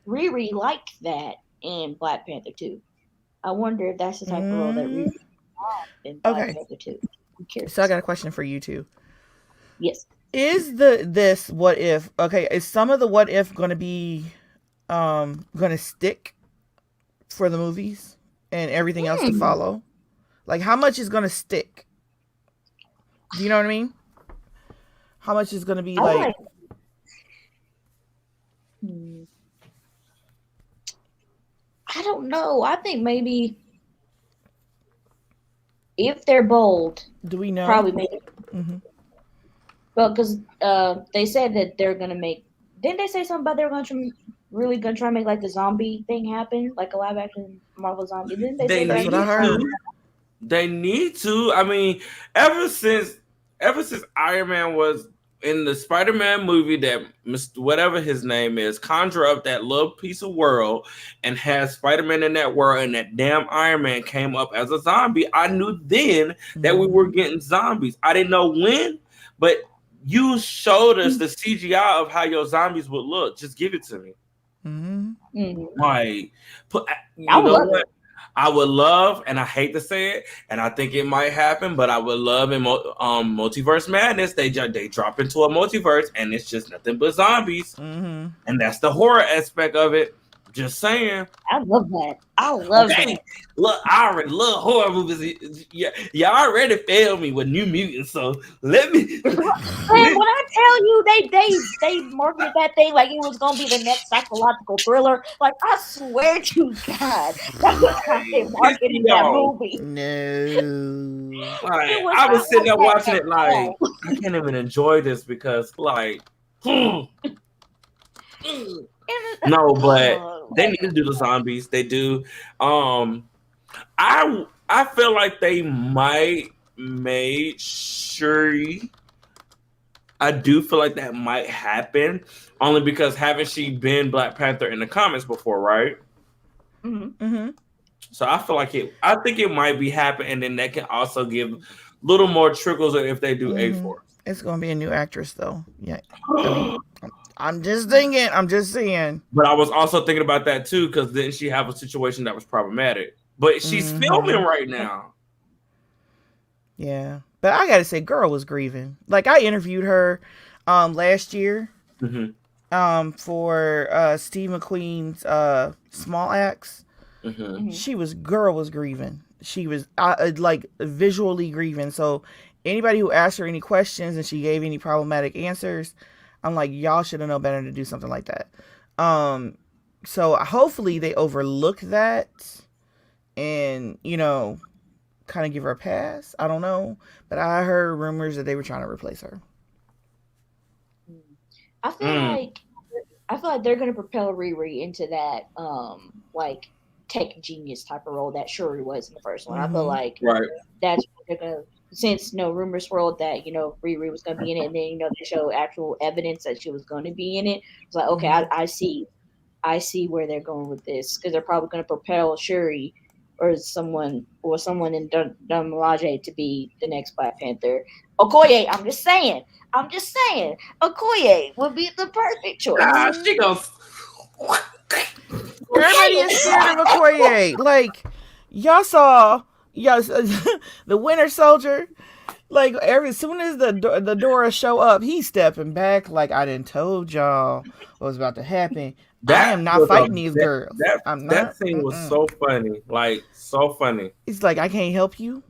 B: Riri like that in Black Panther 2. I wonder if that's the type of role that Riri has in Black Panther 2. I'm curious.
D: So I got a question for you too.
B: Yes.
D: Is this what if? Okay, is some of the what if going to be going to stick for the movies and everything else to follow? Like, how much is going to stick? Do you know what I mean? How much is going to be like?
B: I don't know. I think maybe if they're bold,
D: do we know?
B: Probably maybe.
D: Mm-hmm.
B: Well, because they said that they're gonna make. Didn't they say something about they're going to really gonna try and make like the zombie thing happen, like a live action Marvel zombie? Didn't they say
A: That's
B: that?
A: what I heard. They need to. I mean, ever since Iron Man was in the Spider-Man movie, that whatever his name is, conjure up that little piece of world and has Spider-Man in that world, and that damn Iron Man came up as a zombie. I knew then that we were getting zombies. I didn't know when, but you showed us the CGI of how your zombies would look. Just give it to me. Like, you know what? I would love, and I hate to say it, and I think it might happen, but I would love in Multiverse Madness, they drop into a multiverse, and it's just nothing but zombies, and that's the horror aspect of it. Just saying.
B: I love that. I love that.
A: Look, I already love horror movies. Y'all already failed me with New Mutants, so let me.
B: Man, when I tell you they marketed that thing like it was gonna be the next psychological thriller, like I swear to God, that was how they marketed that movie.
D: No,
A: I was sitting there watching it like I can't even enjoy this because like. No, but they need to do the zombies. They do. I feel like they might make Shuri. I do feel like that might happen only because haven't she been Black Panther in the comics before, right?
B: Mm-hmm.
A: So I feel like I think it might be happening, and then that can also give little more trickles if they do A-Force.
D: It's gonna be a new actress though. Yeah. I'm just thinking. I'm just saying.
A: But I was also thinking about that too, because then she have a situation that was problematic. But she's filming right now.
D: Yeah, but I gotta say, girl was grieving. Like I interviewed her last year for Steve McQueen's Small Axe. Girl was grieving. She was like visually grieving. So anybody who asked her any questions and she gave any problematic answers, I'm like, y'all should have known better to do something like that. So hopefully they overlook that and, kind of give her a pass. I don't know. But I heard rumors that they were trying to replace her.
B: I feel like they're going to propel Riri into that, like, tech genius type of role that Shuri was in the first one. I feel like that's what they're going to since rumors swirled that Riri was going to be in it, and then they show actual evidence that she was going to be in it. It's like, okay, I see where they're going with this, because they're probably going to propel Shuri or someone in Dumalaje to be the next Black Panther. Okoye, I'm just saying, Okoye would be the perfect choice.
A: She goes.
D: Everybody is scared of Okoye. Like, y'all saw, the Winter Soldier. Like, as soon as the Dora show up, he's stepping back. Like, I done told y'all what was about to happen. I am not fighting these girls.
A: That scene was so funny. Like, so funny.
D: It's like, I can't help you.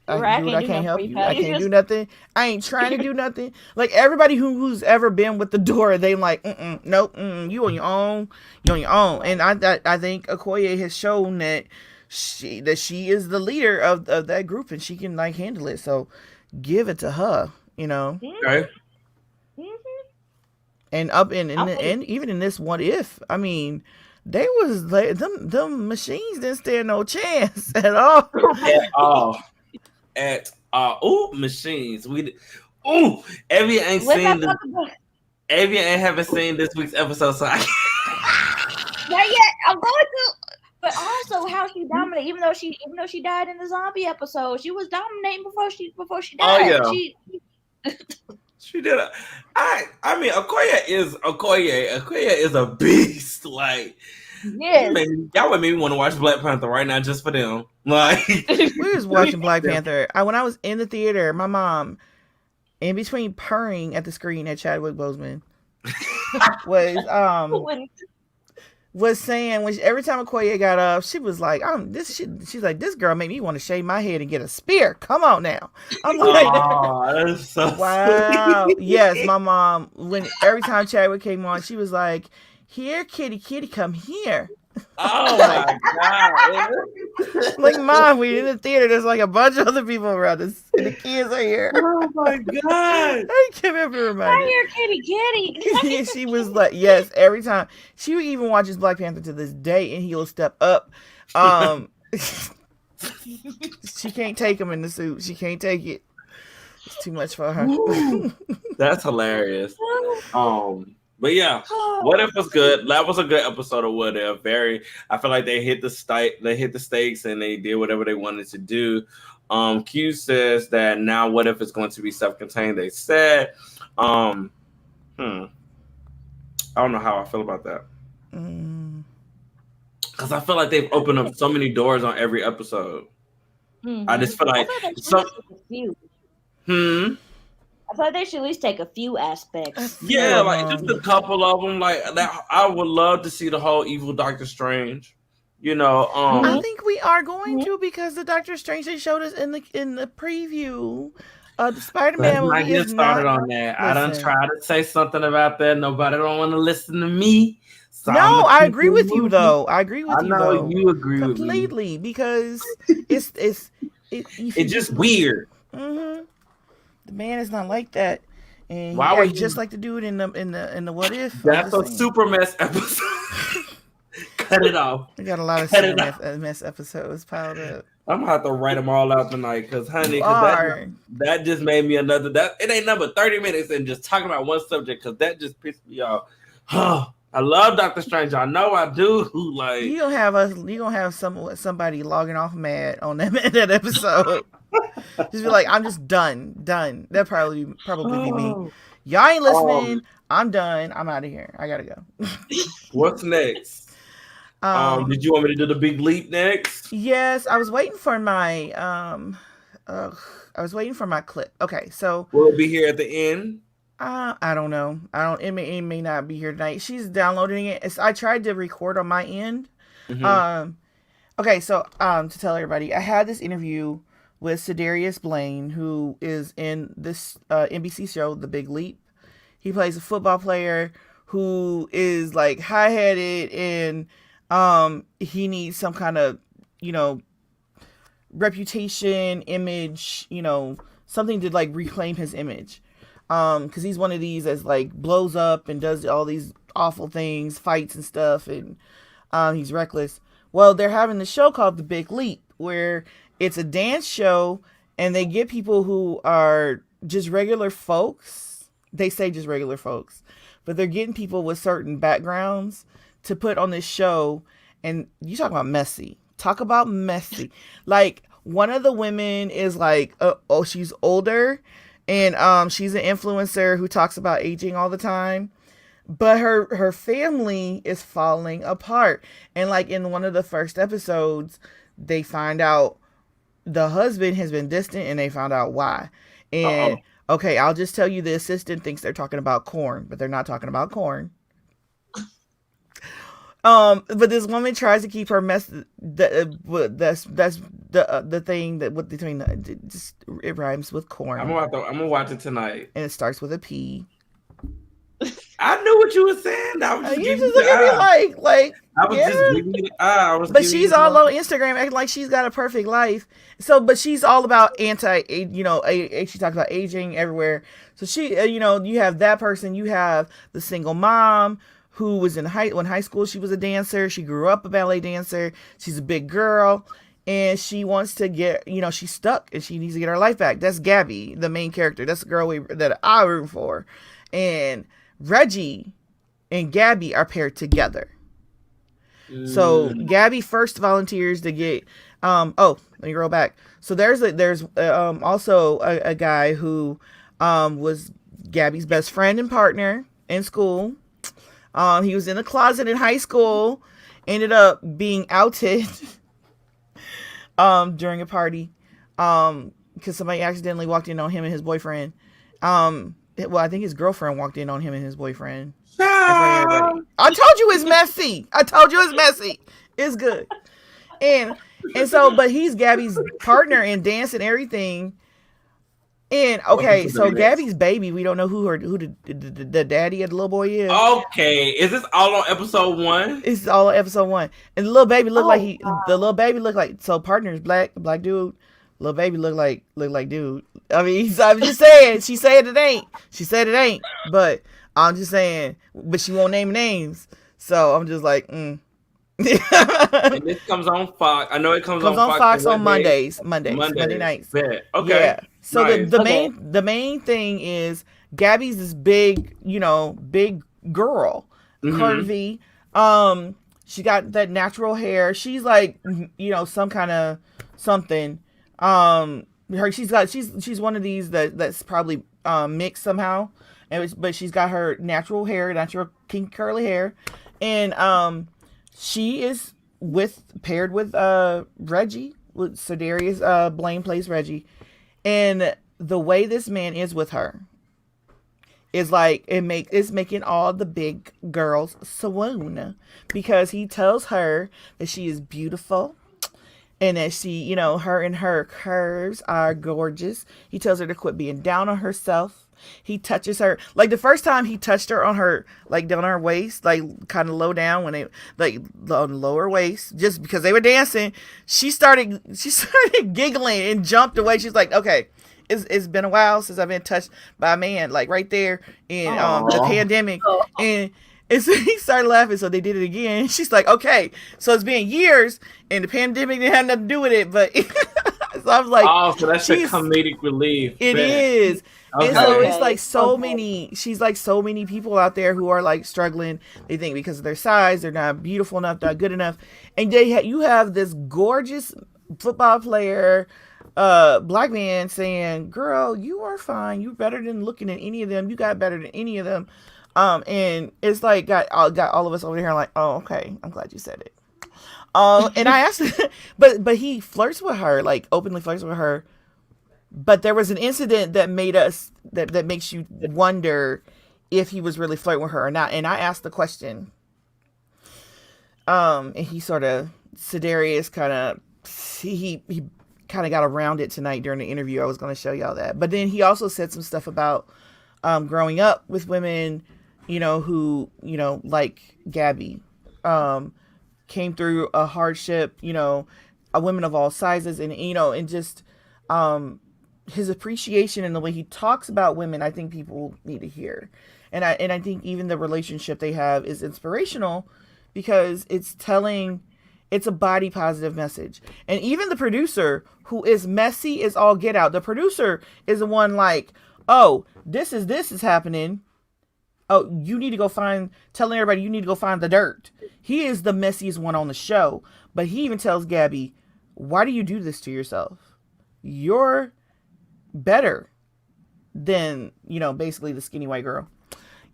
D: I can't help you. I can't
B: just
D: do nothing. I ain't trying to do nothing. Like, everybody who's ever been with the Dora, they like, nope, you on your own. You're on your own. And I think Okoye has shown that she is the leader of that group, and she can like handle it. So give it to her,
A: Okay.
D: And even in this What If, I mean, they was like, them machines didn't stand no chance at all.
A: At all. Ooh, machines. Avia ain't seen this. Avia haven't seen this week's episode, so I can't.
B: Not yet. I'm going to. But also, how she dominated, even though she died in the zombie episode, she was dominating before she died.
A: Oh yeah. She did it. I mean, Okoye is a beast. Like,
B: yes.
A: Y'all would maybe want to watch Black Panther right now just for them. Like,
D: we was watching Black Panther. When I was in the theater, my mom, in between purring at the screen at Chadwick Boseman, was saying, every time Okoye got up, she was like, she's like, this girl made me want to shave my head and get a spear. Come on now. I'm like,
A: that is so
D: wow.
A: sweet.
D: Yes, my mom, every time Chadwick came on, she was like, here, kitty, come here.
A: Oh my God.
D: Like, Mom, we in the theater, there's like a bunch of other people around us, and the kids are here.
A: Oh my God.
D: I can't remember reminded.
B: Hi here, kitty.
D: She was like, yes, every time. She even watches Black Panther to this day, and he'll step up. She can't take him in the suit. She can't take it. It's too much for her.
A: That's hilarious. But yeah, What If was good. That was a good episode of What If. I feel like they hit the stakes and they did whatever they wanted to do. Q says that now What If is going to be self-contained. They said, I don't know how I feel about that. Because I feel like they've opened up so many doors on every episode. Mm-hmm. I just feel like
B: I feel like they should at least take a few aspects.
A: Yeah, like just a couple of them. Like that, I would love to see the whole evil Doctor Strange.
D: I think we are going to, because the Doctor Strange they showed us in the preview. The Spider-Man movie
A: get started on that. I done tried to say something about that. Nobody don't want to listen to me. So
D: no, I agree with you though. I agree with you though.
A: You agree
D: completely
A: with me.
D: Because it's
A: just weird.
D: Mm-hmm. The man is not like that, and why would just like to do it in the What If?
A: That's a super mess episode. Cut it off.
D: We got a lot of super mess episodes piled up.
A: I'm gonna have to write them all out tonight, because that just made me another. It ain't number 30 minutes and just talking about one subject, because that just pissed me off. I love Doctor Strange. I know I do. Like,
D: you gonna have somebody logging off mad on that episode. Just be like, I'm just done. That probably be me. Y'all ain't listening. I'm done. I'm out of here. I gotta go.
A: What's next? Did you want me to do the big leap next?
D: Yes, I was waiting for my clip. Okay, so
A: will it be here at the end?
D: I don't know. It may not be here tonight. She's downloading it. I tried to record on my end. Mm-hmm. Okay, so to tell everybody, I had this interview with Cedarius Blaine, who is in this NBC show, The Big Leap. He plays a football player who is like high-headed, and he needs some kind of, reputation, image, something to like reclaim his image. Because he's one of these that's like blows up and does all these awful things, fights and stuff, and he's reckless. Well, they're having this show called The Big Leap, where it's a dance show, and they get people who are just regular folks. They say just regular folks, but they're getting people with certain backgrounds to put on this show. And you talk about messy. Talk about messy. Like, one of the women is like, she's older, and she's an influencer who talks about aging all the time. But her family is falling apart. And like in one of the first episodes, they find out the husband has been distant, and they found out why. And okay, I'll just tell you, the assistant thinks they're talking about corn, but they're not talking about corn. But this woman tries to keep her mess. That's the thing that with between just it rhymes with corn.
A: I'm gonna watch it tonight,
D: and it starts with a P.
A: I knew what you were saying. I was just
D: you just look at me like
A: I was just giving you the eye.
D: But she's all on Instagram acting like she's got a perfect life. So, but she's all about she talks about aging everywhere. So she, you have that person. You have the single mom who was in high school. She was a dancer. She grew up a ballet dancer. She's a big girl, and she wants to get, she's stuck and she needs to get her life back. That's Gabby, the main character. That's the girl that I root for. And Reggie and Gabby are paired together. So Gabby first volunteers to get, let me roll back. So there's also a guy who was Gabby's best friend and partner in school. He was in a closet in high school, ended up being outed during a party because somebody accidentally walked in on him and his boyfriend. I think his girlfriend walked in on him and his boyfriend. I told you it's messy. It's good. And so, but he's Gabby's partner in dance and everything. And okay, so Gabby's baby, we don't know who the daddy of the little boy is.
A: Okay, is this all on episode 1?
D: It's all on episode 1. And the little baby looked like so partner's black dude. Little baby look like dude. I mean, I'm just saying. She said it ain't. But I'm just saying. But she won't name names. So I'm just like,
A: And this comes on Fox. I know it comes on
D: Fox on Monday nights.
A: Yeah. Okay.
D: Yeah. So
A: nice.
D: the main thing is Gabby's this big, big girl, curvy. She got that natural hair. She's like, some kind of something. She's one of these that's probably mixed somehow, but she's got her natural hair, natural kinky curly hair, and she is paired with Reggie. With Sedarius Blaine plays Reggie, and the way this man is with her is like it's making all the big girls swoon, because he tells her that she is beautiful. And that she, her and her curves are gorgeous. He tells her to quit being down on herself. He touches her. Like the first time he touched her on her, like down her waist, like kind of low down when they, like on lower waist, just because they were dancing. She started giggling and jumped away. She's like, okay, it's been a while since I've been touched by a man, like right there in the pandemic. And so he started laughing, so they did it again. She's like, okay, so it's been years, and the pandemic didn't have nothing to do with it, but so I was like,
A: so that's a comedic relief.
D: It is. Okay. And so it's like she's like so many people out there who are like struggling. They think because of their size, they're not beautiful enough, not good enough. And you have this gorgeous football player, black man saying, girl, you are fine. You're better than looking at any of them. You got better than any of them. And it's like got all of us over here like, oh, okay, I'm glad you said it. And I asked, but he flirts with her, like openly flirts with her. But there was an incident that made that makes you wonder if he was really flirting with her or not. And I asked the question. And he sort of, Sedarius he kind of got around it tonight during the interview. I was going to show y'all that. But then he also said some stuff about growing up with women, who, like Gabby, came through a hardship, a women of all sizes, and, and just his appreciation and the way he talks about women, I think people need to hear. And I think even the relationship they have is inspirational, because it's telling It's a body positive message. And even the producer, who is messy as all get out, the producer is the one like, oh, this is happening. Oh, you need to go telling everybody you need to go find the dirt. He is the messiest one on the show. But he even tells Gabby, why do you do this to yourself? You're better than, basically the skinny white girl.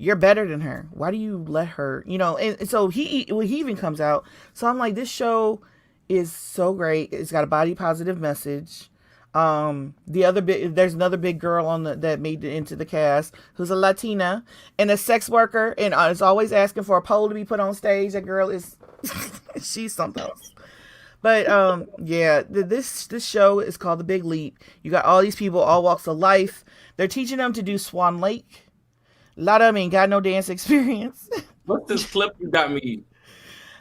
D: You're better than her. Why do you let her, and so he even comes out. So I'm like, this show is so great. It's got a body positive message. There's another big girl that made it into the cast who's a Latina and a sex worker and is always asking for a pole to be put on stage. That girl is, she's something else. But this show is called The Big Leap. You got all these people, all walks of life. They're teaching them to do Swan Lake. A lot of them ain't got no dance experience.
A: What's this clip you got me?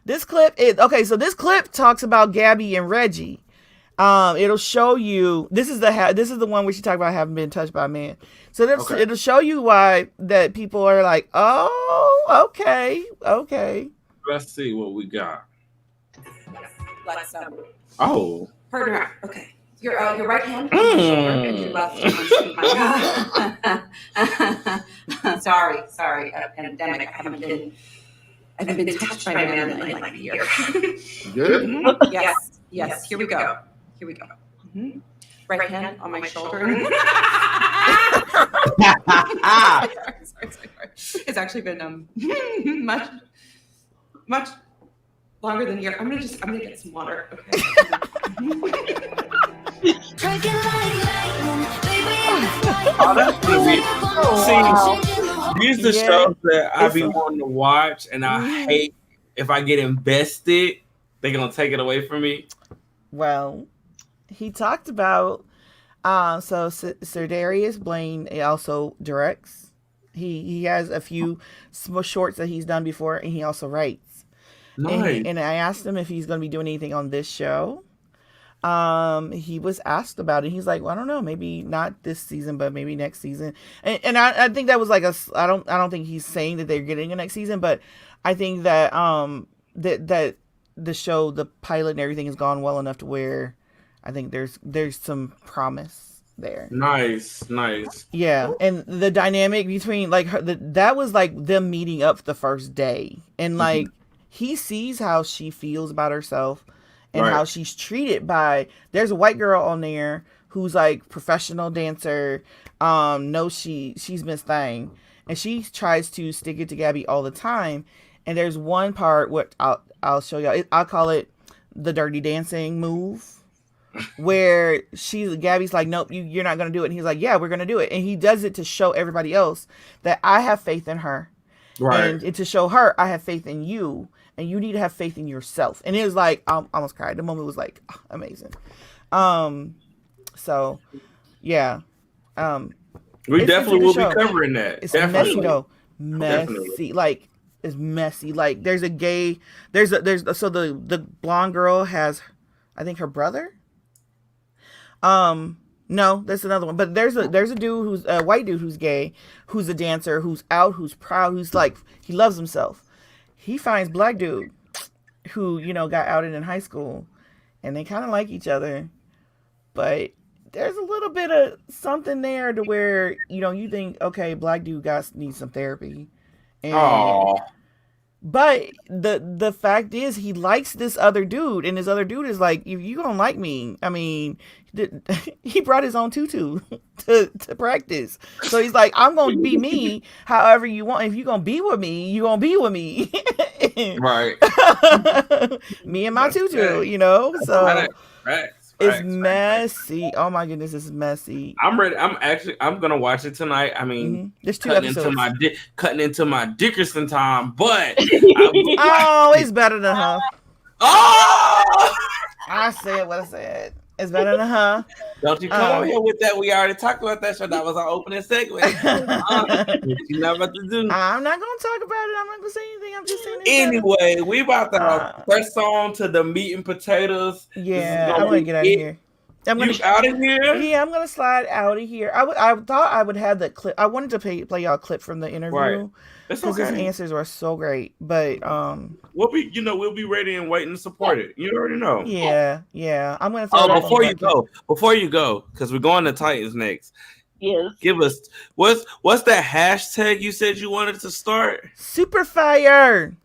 D: This clip is okay. So this clip talks about Gabby and Reggie. It'll show you. This is the one where she talked about having been touched by a man. So it'll show you why that people are like, oh, okay.
A: Let's see what we got.
E: Let's
A: Oh.
E: partner. Okay. Your right hand on your shoulder and your left on Sorry. Pandemic. I haven't been touched by a man in like a year.
A: Good.
E: Yes. Here we go. Mm-hmm. Right hand on my shoulder. Sorry. It's actually been much longer than a year. I'm gonna get some water. Okay.
A: Oh, that's gonna be. See, these are the shows that I be wanting to watch, and I hate if I get invested, they're gonna take it away from me.
D: Well, he talked about so Sir Darius Blaine also directs. He has a few small shorts that he's done before, and he also writes.
A: Nice.
D: And I asked him if he's going to be doing anything on this show. He was asked about it. He's like, well, I don't know, maybe not this season, but maybe next season. And I think that was like I don't think he's saying that they're getting a next season, but I think that that the show, the pilot and everything has gone well enough to where I think there's some promise there.
A: Nice.
D: Yeah, and the dynamic between like that was like them meeting up the first day, and like he sees how she feels about herself and how she's treated by. There's a white girl on there who's like professional dancer, she's Miss Thing, and she tries to stick it to Gabby all the time. And there's one part what I'll show y'all. I'll call it the dirty dancing move, where Gabby's like, nope, you're not gonna do it. And he's like, yeah, we're gonna do it. And he does it to show everybody else that I have faith in her, right? And to show her I have faith in you, and you need to have faith in yourself. And it was like I almost cried. The moment was like amazing. So yeah,
A: we definitely will be covering that.
D: It's
A: definitely.
D: messy though, messy. Like it's messy. Like there's so the blonde girl has, I think, her brother. No, that's another one. But there's a dude who's a white dude who's gay, who's a dancer, who's out, who's proud, who's like he loves himself. He finds black dude who got outed in high school, and they kind of like each other, but there's a little bit of something there to where you think, okay, black dude needs some therapy. And, but the fact is he likes this other dude, and this other dude is like, if you don't like me, I mean, he brought his own tutu to practice. So he's like, I'm gonna be me however you want. If you're gonna be with me, you're gonna be with me.
A: Right.
D: Me and my tutu, so it's messy. Oh my goodness, it's messy.
A: I'm ready. I'm gonna watch it tonight. I mean,
D: there's 2
A: cutting
D: episodes.
A: Cutting into my Dickerson time, but
D: it's better than her.
A: Oh,
D: I said what I said. It's better than her.
A: Don't you come over here with that. We already talked about that show. That was our opening segment. You're not about to do.
D: I'm not gonna talk about it. I'm not gonna say anything. I'm just saying.
A: Anyway, we about to press on to the meat and potatoes.
D: Yeah, I'm gonna get out of here. I'm gonna
A: You out of here?
D: Yeah, I'm gonna slide out of here. I thought I would have the clip. I wanted to play y'all a clip from the interview
A: Right. It's
D: because his
A: okay.
D: answers were so great. But
A: we'll be ready and waiting to support it. You already know.
D: Yeah. I'm gonna throw that
A: Before
D: on
A: you go, because we're going to Titans next.
B: Yes.
A: Give us what's that hashtag you said you wanted to start?
D: SuperFire.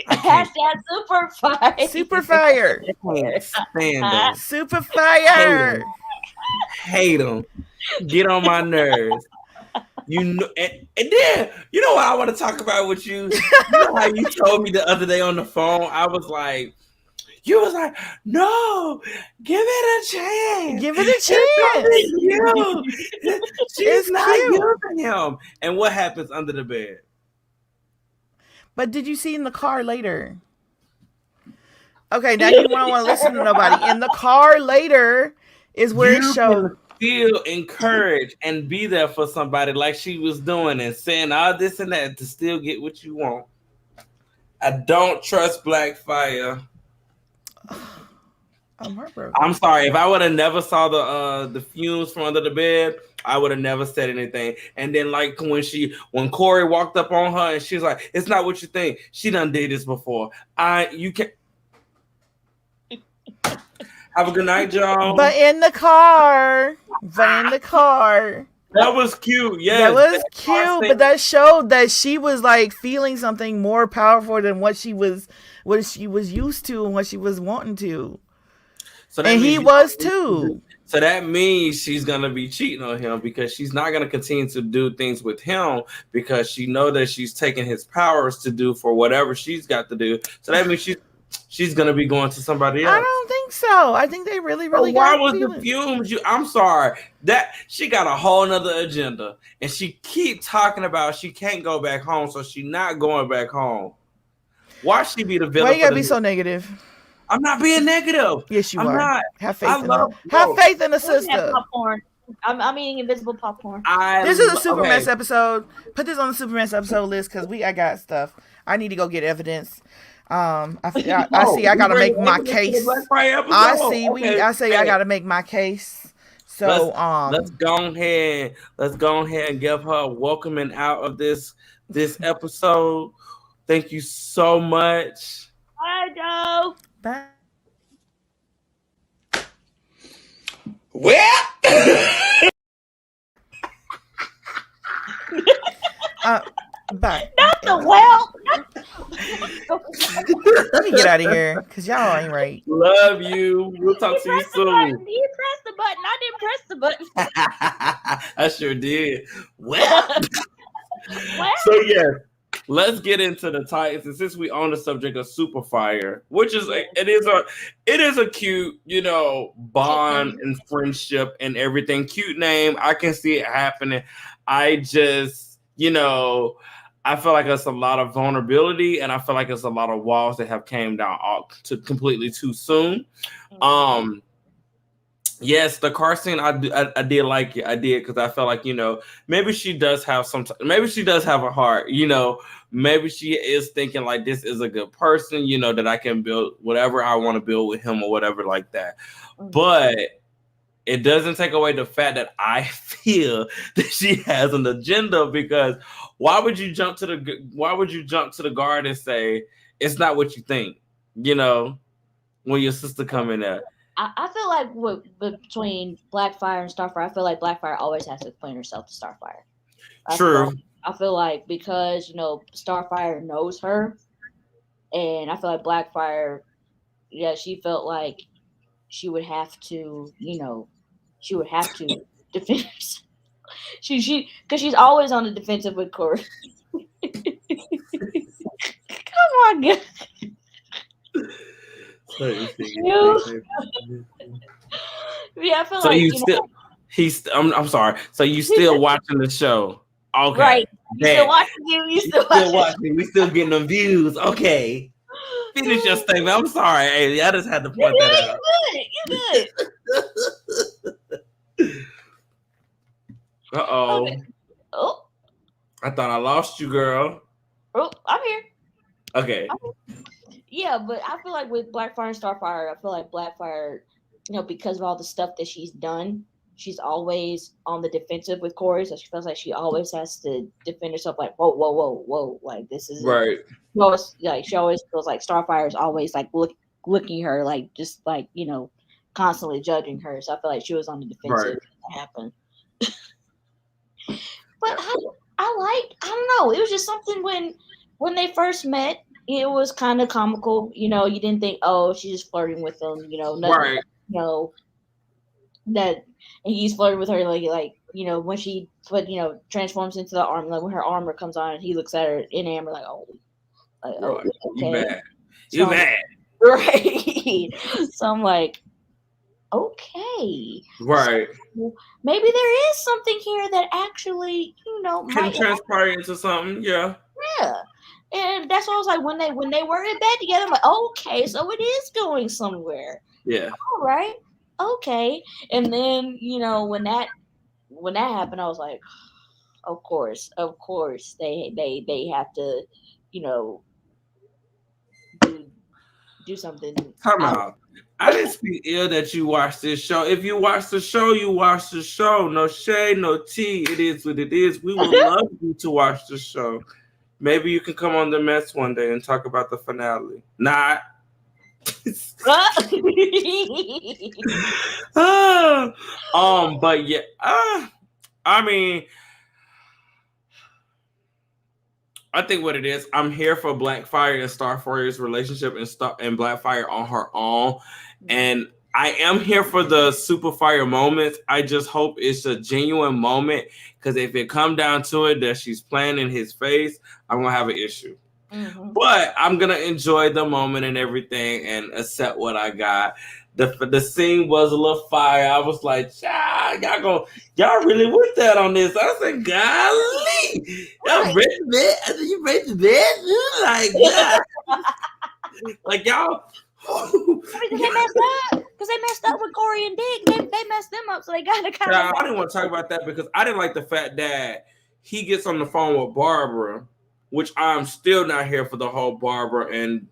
B: Hashtag SuperFire.
D: SuperFire.
A: Stand them.
D: SuperFire.
A: Hate them. Get on my nerves. You know, and then you know what I want to talk about with you. You know how you told me the other day on the phone. You was like, no, give it a chance.
D: Give it a chance.
A: She's not using him. And what happens under the bed?
D: But did you see in the car later? Okay, now you don't want to listen to nobody. In the car later is where it showed.
A: Feel encouraged and be there for somebody like she was doing and saying all this and that to still get what you want. I don't trust Blackfire.
D: I'm heartbroken.
A: I'm sorry. If I would have never saw the fumes from under the bed, I would have never said anything. And then like when Corey walked up on her and she was like, "It's not what you think. She done did this before. You can't." Have a good night, Joe.
D: But in the car.
A: That was cute. Yeah,
D: that was cute. But that showed that she was like feeling something more powerful than what she was used to and what she was wanting to. So and he was too.
A: So that means she's gonna be cheating on him because she's not gonna continue to do things with him because she know that she's taking his powers to do for whatever she's got to do. So that means she's gonna be going to somebody else.
D: I don't think so. I think they really
A: why was the fumes? I'm sorry that she got a whole nother agenda and she keep talking about she can't go back home, so she's not going back home. Why she be the villain?
D: Why you gotta be so negative?
A: I'm not being negative.
D: Yes, you
A: are.
D: Not. Have faith in her. Have faith in the sister.
B: Popcorn. I'm eating invisible popcorn.
D: This is a super mess episode. Put this on the super mess episode list because I got stuff. I need to go get evidence. I see. I gotta make my case. I gotta make my case. So
A: let's go ahead and give her a welcoming out of this episode. Thank you so much.
B: Bye, Joe.
D: Bye.
A: Well.
D: Bye.
B: Not the well.
D: Let me get out of here because y'all ain't right.
A: Love you. We'll talk to you soon.
B: You pressed the button. I didn't press the button.
A: I sure did. Well. So yeah, let's get into the Titans. And since we on the subject of SuperFire, which is it is a cute, bond and friendship and everything. Cute name. I can see it happening. I just, I feel like it's a lot of vulnerability, and I feel like it's a lot of walls that have came down completely too soon. Yes, the car scene, I did like it. I did because I felt like maybe she does have a heart. Maybe she is thinking like this is a good person. That I can build whatever I want to build with him or whatever like that. But it doesn't take away the fact that I feel that she has an agenda, because why would you jump to the guard and say it's not what you think, when your sister come in there?
B: I feel like between Blackfire and Starfire, I feel like Blackfire always has to explain herself to Starfire.
A: True.
B: I feel like because, Starfire knows her, and I feel like Blackfire, she felt like she would have to, defend herself. Because she's always on the defensive with Corey. Come on, guys. I feel like
A: I'm sorry. So you still watching the show? Okay.
B: Right. You still watching.
A: We still getting them views. Okay. Finish your statement. I'm sorry. Hey, I just had to point that out.
B: You good.
A: Uh-oh.
B: Okay. Oh.
A: I thought I lost you, girl.
B: Oh, I'm here.
A: Okay.
B: Yeah, but I feel like with Blackfire and Starfire, I feel like Blackfire because of all the stuff that she's done, she's always on the defensive with Corey. So she feels like she always has to defend herself. Like, whoa, whoa, whoa, whoa! Like this is
A: Right.
B: she always feels like Starfire is always like looking her like just like constantly judging her. So I feel like she was on the defensive when that happened. But I don't know. It was just something when they first met. It was kind of comical. You didn't think, oh, she's just flirting with him. Nothing.
A: Right.
B: That and he's flirting with her like when she transforms into the arm, like when her armor comes on and he looks at her in amber like, oh,
A: okay.
B: You mad?
A: You mad?
B: Right. So I'm like, okay,
A: right.
B: So maybe there is something here that actually
A: can transpire into something. Yeah.
B: And that's what I was like when they were in bed together. I'm like, okay, so it is going somewhere.
A: Yeah.
B: All right. Okay. And then when that happened, I was like, of course they have to do something.
A: Come out. I didn't speak ill that you watched this show. If you watch the show, you watch the show. No shade, no tea. It is what it is. We would love you to watch the show. Maybe you can come on the mess one day and talk about the finale. Not. But yeah. I mean, I think what it is, I'm here for Blackfire and Starfire's relationship and Blackfire on her own. And I am here for the SuperFire moments. I just hope it's a genuine moment, because if it come down to it that she's playing in his face, I'm going to have an issue. Mm-hmm. But I'm going to enjoy the moment and everything and accept what I got. The scene was a little fire. I was like, y'all really with that on this. I said, golly, y'all ready that? You ready that? Like that. Like y'all.
B: Because they messed up with Corey and Dick. They messed them up, so they got to kind of.
A: I didn't want to talk about that because I didn't like the fact that he gets on the phone with Barbara, which I'm still not here for the whole Barbara and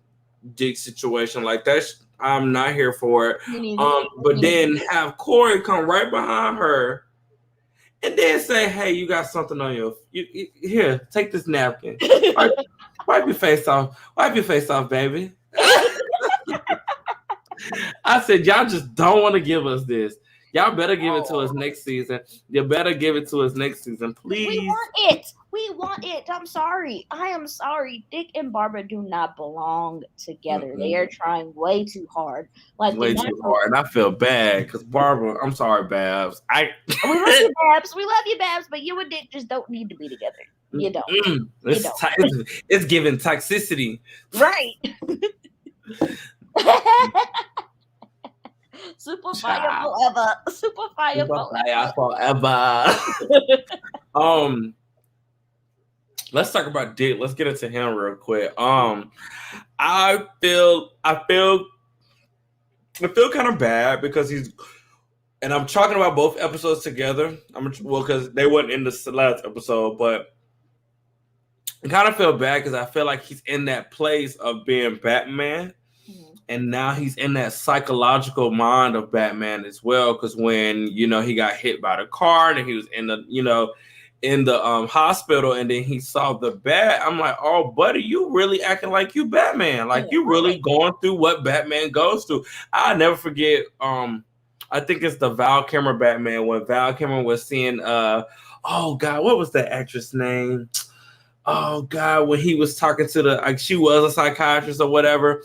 A: Dick situation. Like that's. I'm not here for it. But then have Corey come right behind her and then say, hey, you got something on your here, take this napkin. Wipe your face off. Wipe your face off, baby. I said, y'all just don't want to give us this. Y'all better give it to us next season. You better give it to us next season, please.
B: We want it. I'm sorry. I am sorry. Dick and Barbara do not belong together. Mm-hmm. They are trying way too hard.
A: Way too hard. And I feel bad because Barbara, I'm sorry, Babs.
B: We love you, Babs. We love you, Babs. But you and Dick just don't need to be together. You don't.
A: It's giving toxicity.
B: Right. SuperFire forever. SuperFire
A: forever. Let's talk about Dick. Let's get into him real quick. I feel kind of bad because and I'm talking about both episodes together. Because they weren't in the last episode, but I kind of feel bad because I feel like he's in that place of being Batman. And now he's in that psychological mind of Batman as well. Because when, he got hit by the car and he was in the hospital and then he saw the bat, I'm like, oh, buddy, you really acting like you Batman. Like you really going through what Batman goes through. I'll never forget. I think it's the Val Kilmer Batman when Val Kilmer was seeing, oh, God, what was that actress name? Oh, God, when he was talking to she was a psychiatrist or whatever.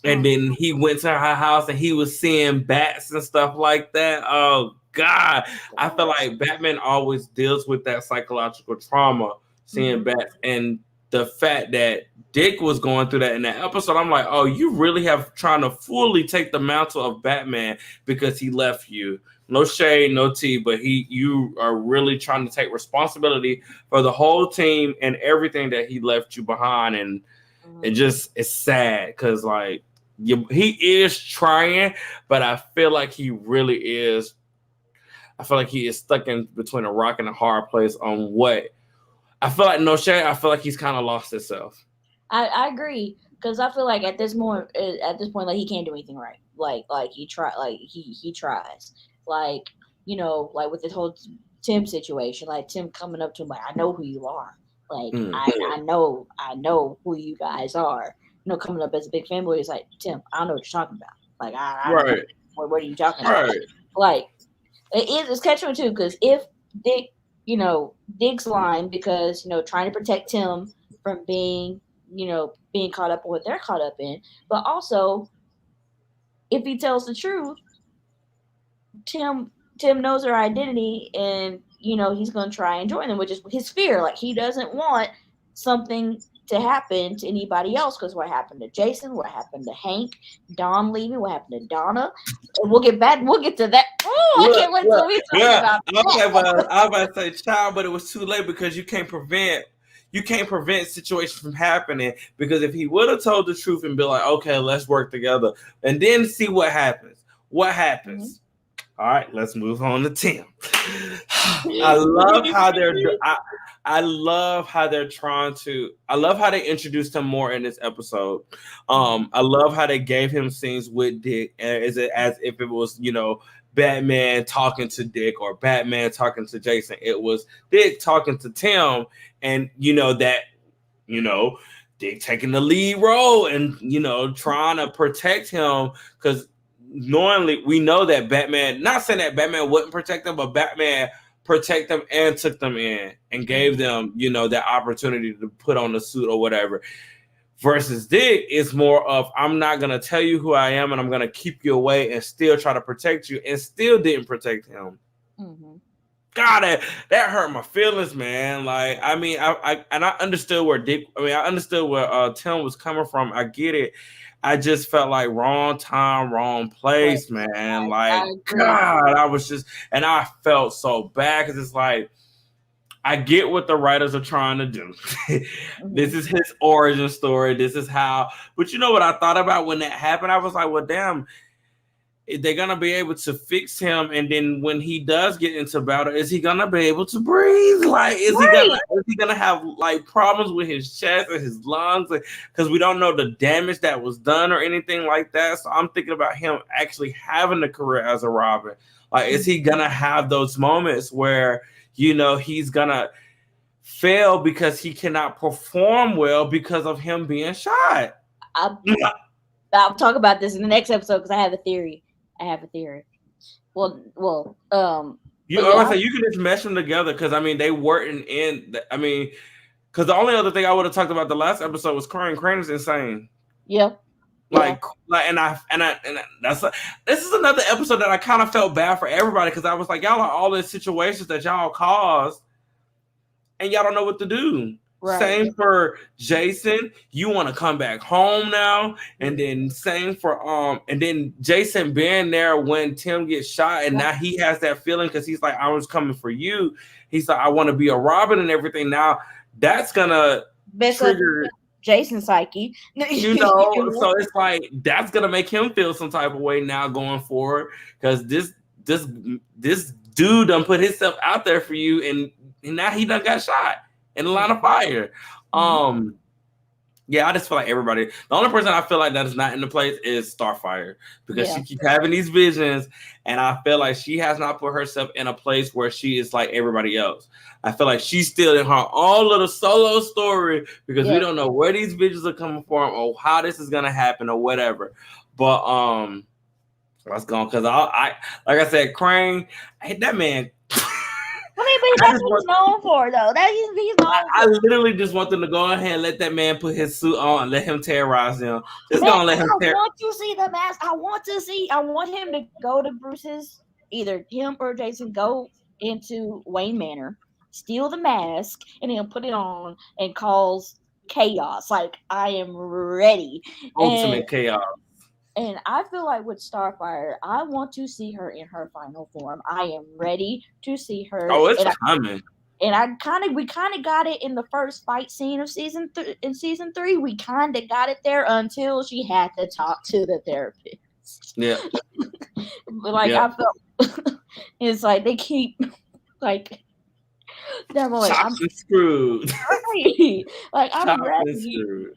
A: And then he went to her house and he was seeing bats and stuff like that. Oh, God. I feel like Batman always deals with that psychological trauma, seeing bats. And the fact that Dick was going through that in that episode, I'm like, oh, you really have trying to fully take the mantle of Batman because he left you. No shade, no tea, but you are really trying to take responsibility for the whole team and everything that he left you behind. And it's sad because, like, he is trying, but I feel like he really is. I feel like he is stuck in between a rock and a hard place on what. I feel like, no shade, I feel like he's kind of lost himself.
B: I agree because I feel like at this point, like he can't do anything right. like he tries, like, you know, like with this whole Tim situation, like Tim coming up to him like, I know who you are, like I know who you guys are, you know, coming up as a big fanboy. He's like, Tim, I don't know what you're talking about, like I don't know, what are you talking about, like it's catching too, because if Dick, you know, Dick's line, because, you know, trying to protect Tim from being, you know, being caught up in what they're caught up in, but also if he tells the truth, Tim knows her identity, and, you know, he's going to try and join them, which is his fear. Like, he doesn't want something to happen to anybody else, because what happened to Jason, what happened to Hank, Don leaving, what happened to Donna, and we'll get to that. Oh, I can't wait till we talk about that.
A: I was about to say child, but it was too late, because you can't prevent situations from happening, because if he would have told the truth and be like, okay, let's work together, and then see what happens. Mm-hmm. All right, let's move on to Tim. I love how they introduced him more in this episode. I love how they gave him scenes with Dick as if it was, you know, Batman talking to Dick or Batman talking to Jason. It was Dick talking to Tim, and, you know, that, you know, Dick taking the lead role and, you know, trying to protect him, because normally we know that Batman, not saying that Batman wouldn't protect them, but Batman protect them and took them in and gave them, you know, that opportunity to put on the suit or whatever. Versus Dick is more of, I'm not going to tell you who I am, and I'm going to keep you away and still try to protect you, and still didn't protect him. Mm-hmm. God, that hurt my feelings, man. Like, I mean, I understood where Tim was coming from. I get it. I just felt like wrong time, wrong place, man. Like, God, I felt so bad, because it's like, I get what the writers are trying to do. This is his origin story. This is how, but you know what I thought about when that happened? I was like, well, damn, they're going to be able to fix him. And then when he does get into battle, is he going to be able to breathe? Like, is he going to have like problems with his chest and his lungs? Because we don't know the damage that was done or anything like that. So I'm thinking about him actually having a career as a Robin. Like, is he going to have those moments where, you know, he's going to fail because he cannot perform well because of him being shot?
B: I'll talk about this in the next episode, because I have a theory. Well,
A: you can just mesh them together, because I mean they weren't in. I mean, because the only other thing I would have talked about the last episode was Crane. Crane is insane.
B: Yep.
A: Like, this is another episode that I kind of felt bad for everybody, because I was like, y'all are all in situations that y'all caused, and y'all don't know what to do. Right. Same for Jason. You want to come back home now, and then same for and then Jason being there when Tim gets shot, and now he has that feeling, because he's like, I was coming for you. He's like, I want to be a Robin and everything. Now that's gonna trigger
B: Jason's psyche,
A: you know. So it's like that's gonna make him feel some type of way now going forward, because this dude done put himself out there for you, and now he done got shot in the line of fire. Yeah, I just feel like everybody. The only person I feel like that is not in the place is Starfire, because she keeps having these visions, and I feel like she has not put herself in a place where she is like everybody else. I feel like she's still in her own little solo story, because we don't know where these visions are coming from or how this is gonna happen or whatever. But let's go, because I like I said, Crane, I hate that man.
B: I mean, but that's what he's known for, though.
A: I literally just want them to go ahead and let that man put his suit on and let him terrorize them. Just gonna let him terrorize.
B: I want to see the mask. I want him to go to Bruce's, either him or Jason, go into Wayne Manor, steal the mask, and then put it on and cause chaos. Like, I am ready.
A: Ultimate chaos.
B: And I feel like with Starfire, I want to see her in her final form. I am ready to see her.
A: Oh, it's coming.
B: And we kind of got it in the first fight scene of season 3. We kind of got it there until she had to talk to the therapist. Yeah. But like, I felt it's like they keep like.
A: I'm screwed.
B: Like, I'm ready.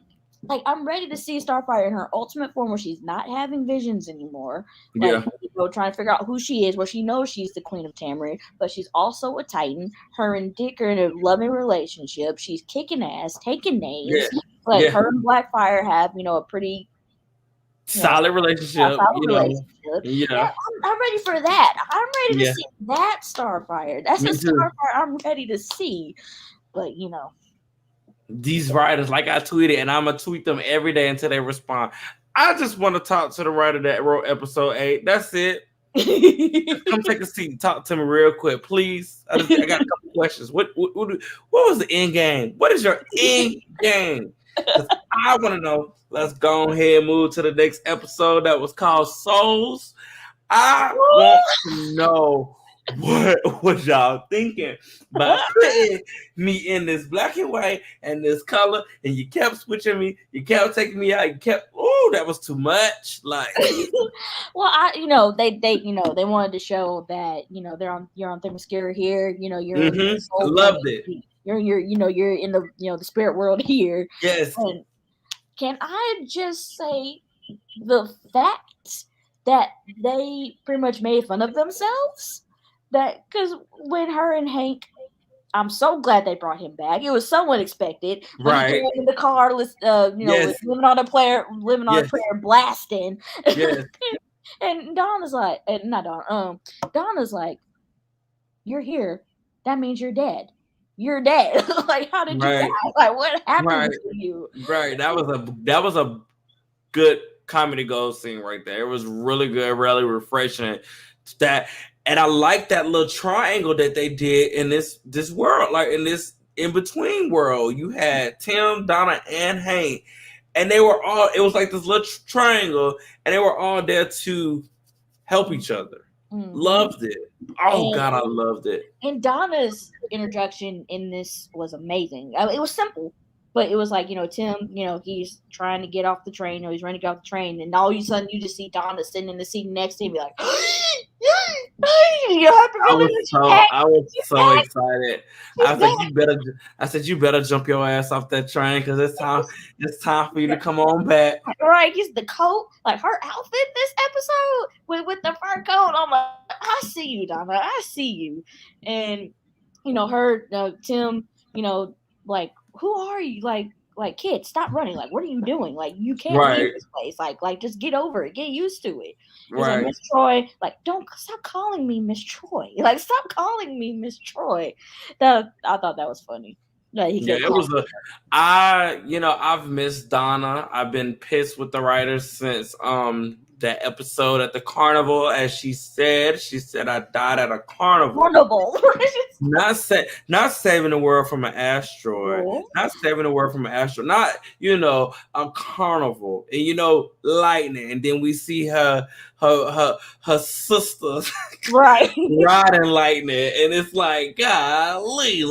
B: like I'm ready to see Starfire in her ultimate form, where she's not having visions anymore. Like,
A: Yeah.
B: trying to figure out who she is, where she knows she's the Queen of Tamarind, but she's also a Titan. Her and Dick are in a loving relationship. She's kicking ass, taking names.
A: Yeah.
B: Like,
A: Yeah.
B: her and Blackfire have, a pretty
A: Solid relationship,
B: solid relationship.
A: Yeah.
B: Yeah, I'm ready for that. I'm ready to
A: Yeah.
B: see that Starfire. That's
A: Me
B: a
A: too.
B: Starfire I'm ready to see. But
A: These writers, like I tweeted, and I'm gonna tweet them every day until they respond. I just want to talk to the writer that wrote episode 8. That's it. Come take a seat. Talk to me real quick, please. I got a couple questions. What was the end game? What is your end game? Because I want to know. Let's go ahead and move to the next episode that was called Souls. I want to know what was y'all thinking by putting me in this black and white and this color, and you kept switching me, you kept taking me out, that was too much. Like,
B: well, they wanted to show that you're on Themyscira here. You're in the soul
A: loved
B: plane.
A: it.
B: You're in the spirit world here.
A: Yes.
B: And can I just say the fact that they pretty much made fun of themselves? That because when her and Hank, I'm so glad they brought him back. It was so unexpected.
A: Right.
B: He came in the car,
A: Yes.
B: living on a prayer, blasting.
A: Yes.
B: And Donna's like, not Donna. Donna's like, you're here. That means you're dead. You're dead. Like, how did you die? Like, what happened to you?
A: Right. That was a good comedy gold scene right there. It was really good, really refreshing. And I like that little triangle that they did in this world, like in this in between world. You had Tim, Donna, and Hank, and they were all. It was like this little triangle, and they were all there to help each other. Mm-hmm. Loved it. Oh God, I loved it.
B: And Donna's introduction in this was amazing. It was simple, but it was like, Tim, he's trying to get off the train, he's running to get off the train, and all of a sudden you just see Donna sitting in the seat next to him, be like,
A: I was so excited. I said, you better jump your ass off that train because it's time for you to come on back.
B: Right, he's the coat, like her outfit this episode with the fur coat. I'm like, I see you, Donna. I see you. And her, Tim, like, who are you? Like, kid, stop running. Like, what are you doing? Like, you can't leave this place. Like, just get over it. Get used to it. Like, Miss Troy, like, don't stop calling me Miss Troy. Like, stop calling me Miss Troy. I thought that was funny.
A: It was I've missed Donna. I've been pissed with the writers since that episode at the carnival. As she said I died at a carnival. Not saving the world from an asteroid. Cool. Not saving the world from an asteroid. Not, a carnival. And lightning. And then we see her sisters riding lightning. And it's like, golly,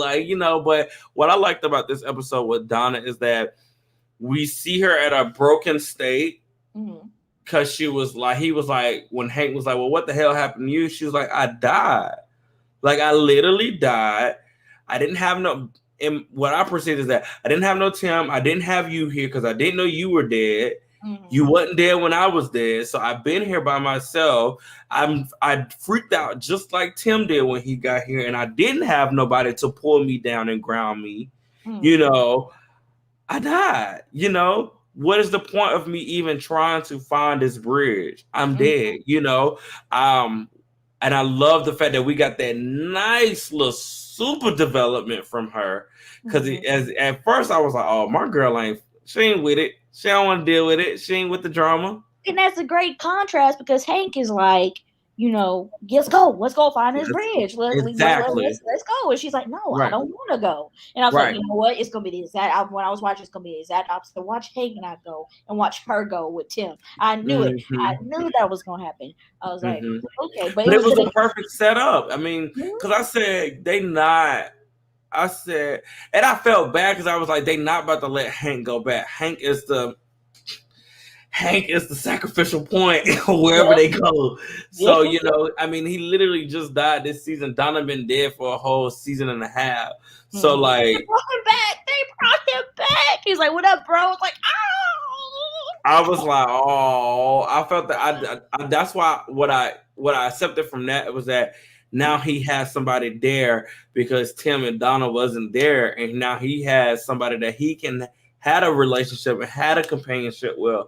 A: but what I liked about this episode with Donna is that we see her at a broken state. Mm-hmm. Because he was like, when Hank was like, well, what the hell happened to you? She was like, I died. Like, I literally died. I didn't have and what I perceived is that I didn't have no Tim. I didn't have you here because I didn't know you were dead. Mm-hmm. You wasn't dead when I was dead. So I've been here by myself. I freaked out just like Tim did when he got here. And I didn't have nobody to pull me down and ground me. Mm-hmm. I died, What is the point of me even trying to find this bridge? I'm dead, and I love the fact that we got that nice little super development from her. Because at first I was like, oh, my girl she ain't with it. She don't want to deal with it. She ain't with the drama.
B: And that's a great contrast because Hank is like, let's go find this bridge. Let's go. And she's like, no, I don't want to go. And I was like, you know what? It's going to be the exact, when I was watching, it's going to be the exact opposite. Watch Hank not go and watch her go with Tim. I knew it. I knew that was going to happen. I was like, okay. But
A: it was a perfect setup. I mean, because I said, and I felt bad because I was like, they not about to let Hank go back. Hank is the sacrificial point wherever they go. So, he literally just died this season. Donna been dead for a whole season and a half. So, like...
B: They brought him back. He's like, what up, bro? It's like,
A: I was like, oh, I felt that. That's why what I accepted from that was that now he has somebody there because Tim and Donna wasn't there, and now he has somebody that he can had a relationship and had a companionship with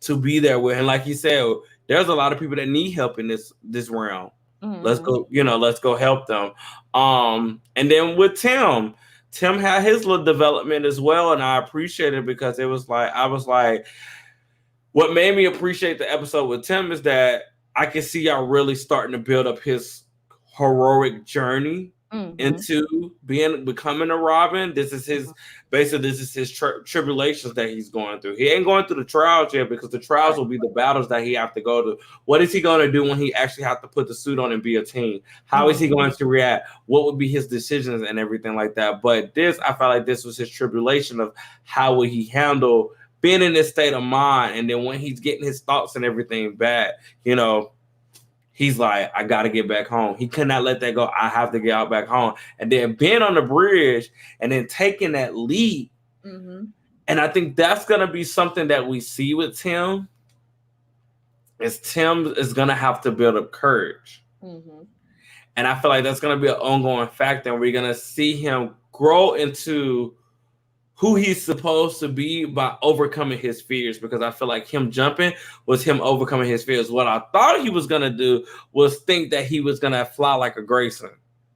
A: to be there with. And like you said, there's a lot of people that need help in this realm. Let's go, let's go help them. And then with Tim had his little development as well, and I appreciate it because it was like I was like. What made me appreciate the episode with Tim is that I can see y'all really starting to build up his heroic journey into becoming a Robin. This is his tribulations that he's going through. He ain't going through the trials yet because the trials will be the battles that he have to go to. What is he going to do when he actually have to put the suit on and be a teen? How is he going to react? What would be his decisions and everything like that? But I felt like this was his tribulation of how would he handle being in this state of mind, and then when he's getting his thoughts and everything back, he's like, I got to get back home. He could not let that go. I have to get out back home. And then being on the bridge and then taking that leap. Mm-hmm. And I think that's going to be something that we see with Tim. Is Tim is going to have to build up courage. Mm-hmm. And I feel like that's going to be an ongoing factor. And we're going to see him grow into who he's supposed to be by overcoming his fears, because I feel like him jumping was him overcoming his fears. What I thought he was going to do was think that he was going to fly like a Grayson.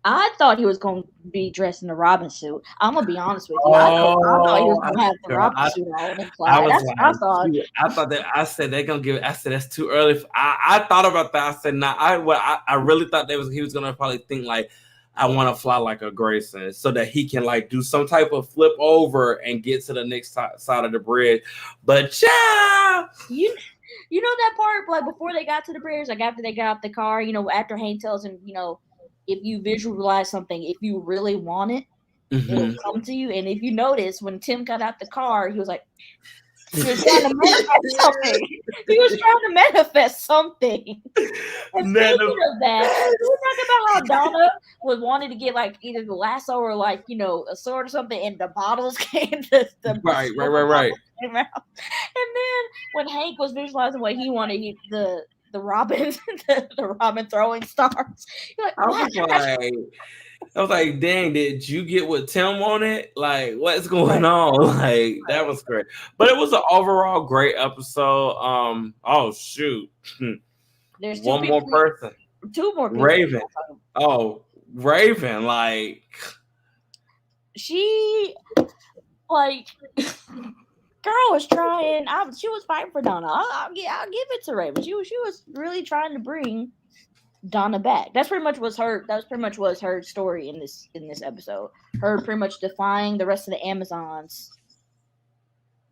B: I thought he was going to be dressed in a Robin suit. I'm going to be honest with you. I thought he was going to have the Robin suit on and fly. That's what I thought.
A: I thought that. I said they're going to give it. I said that's too early. I thought about that. I said, nah, I really thought he was going to probably think like, I want to fly like a Grayson so that he can like do some type of flip over and get to the next side of the bridge. But
B: you know that part, like before they got to the bridge, like after they got out the car, after Hank tells him, if you visualize something, if you really want it, it'll come to you. And if you notice, when Tim got out the car, he was like, he was trying to manifest something. He was trying to manifest something. And speaking of that, we talk about how Donna was wanting to get like either the lasso or like a sword or something, and the bottles came.
A: Right.
B: Came out. And then when Hank was visualizing what he wanted, the Robin, the Robin throwing stars.
A: I was like, dang, did you get what Tim wanted? Like, what's going on? Like, that was great. But it was an overall great episode. Oh, shoot.
B: There's
A: one more person.
B: Two more people.
A: Raven. Oh, Raven. Like,
B: she, like, girl was trying. She was fighting for Donna. I'll give it to Raven. She was really trying to bring Donna back. That pretty much was her story in this episode. Her pretty much defying the rest of the Amazons,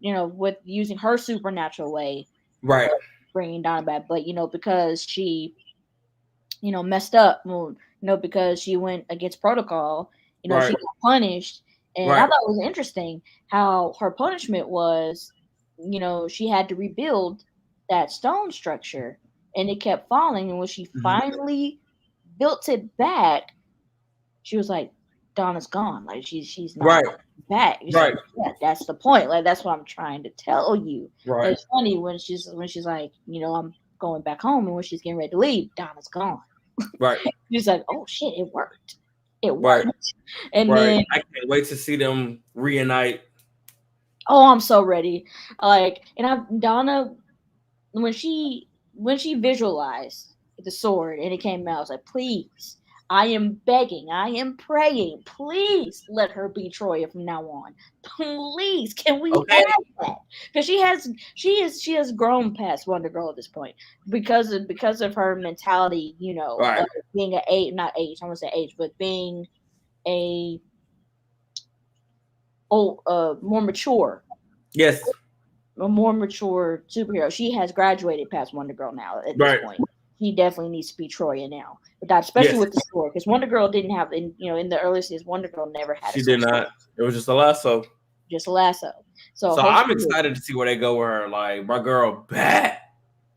B: with using her supernatural way,
A: right,
B: bringing Donna back. But because she, messed up, because she went against protocol,
A: right.
B: She got punished. And I thought it was interesting how her punishment was, she had to rebuild that stone structure. And it kept falling. And when she finally built it back, she was like, Donna's gone. Like she's not back. She's
A: right.
B: Like, yeah, that's the point. Like that's what I'm trying to tell you.
A: Right.
B: It's funny when she's like, I'm going back home, and when she's getting ready to leave, Donna's gone.
A: Right.
B: She's like, oh shit, it worked. It worked.
A: Right.
B: And then
A: I can't wait to see them reunite.
B: Oh, I'm so ready. Like, and Donna, when she visualized the sword and it came out, I was like, please, I am begging, I am praying, please let her be Troya from now on. Please, can we have that? Because she has grown past Wonder Girl at this point because of her mentality, of being being a more mature.
A: Yes.
B: A more mature superhero. She has graduated past Wonder Girl now at this point. She definitely needs to be Troya now, but that especially with the sword, because Wonder Girl didn't have in the early seasons. Wonder Girl never had.
A: She did not. It was just a lasso.
B: Just a lasso. So
A: I'm excited to see where they go with her. Like my girl back.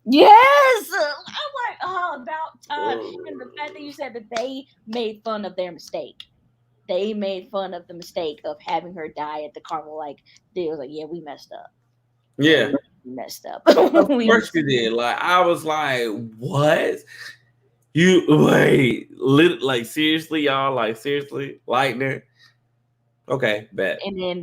B: Yes, I'm like, oh, about time. And the fact that you said that they made fun of their mistake. They made fun of the mistake of having her die at the carnival. Like they was like, yeah, we messed up.
A: Yeah.
B: messed up.
A: Of course you did. Like I was like, what? You wait, like seriously, y'all? Like seriously, lightning? Okay, bet.
B: And then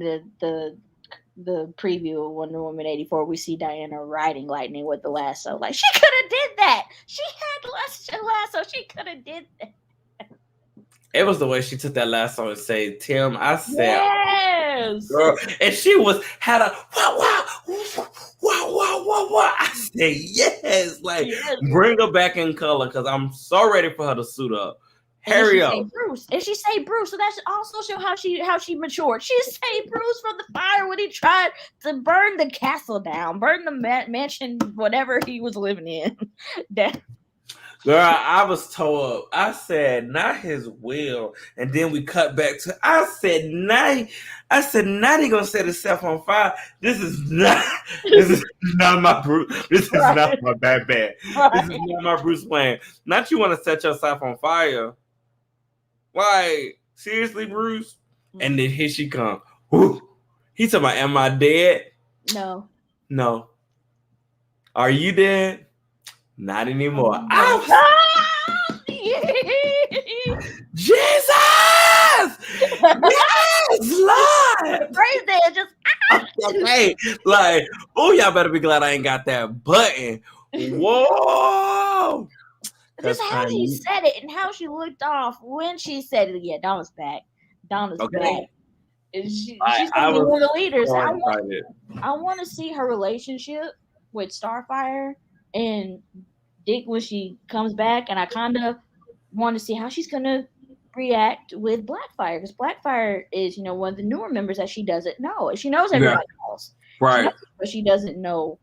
B: the preview of Wonder Woman 84, we see Diana riding lightning with the lasso. Like she could have did that. She had lasso. She could have did that.
A: It was the way she took that lasso and said, "Tim," I said,
B: Yes.
A: girl, and she had a wow. I said, yes, like bring her back in color because I'm so ready for her to suit up. Hurry up.
B: Bruce. And she say Bruce, so that should also show how she matured. She say Bruce from the fire when he tried to burn the castle down, burn the mansion, whatever he was living in.
A: Girl, I was told, I said, not his will. And then we cut back to, I said, now he gonna set himself on fire. This is not my Bruce. This is not my Batman. Right. This is not my Bruce Wayne. Not you want to set yourself on fire. Like, seriously, Bruce? And then here she come. Woo. He talking about, am I dead? No. Are you dead? Not anymore. Jesus! Yes, Lord!
B: Praise there, just
A: okay. Like, oh, y'all better be glad I ain't got that button. Whoa!
B: Just how she said it and how she looked off when she said it. Yeah, Donna's back. Donna's back. She's gonna be one of the leaders. I want to see her relationship with Starfire and Dick when she comes back, and I kind of want to see how she's gonna react with Blackfire, because Blackfire is, one of the newer members that she doesn't know. She knows everybody else,
A: right?
B: But she doesn't know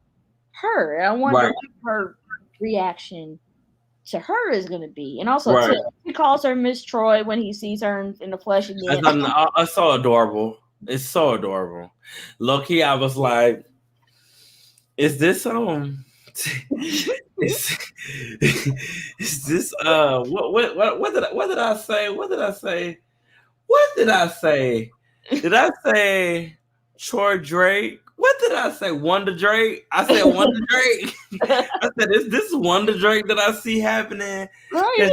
B: her. And I wonder what her reaction to her is going to be. And also, he calls her Miss Troy when he sees her in the flesh again.
A: It's so adorable. It's so adorable. Low key, I was like, is this is this what did I say? What did I say? What did I say? Did I say Troy Drake? What did I say? Wonder Drake? I said Wonder Drake. I said, is this Wonder Drake that I see happening?
B: Right.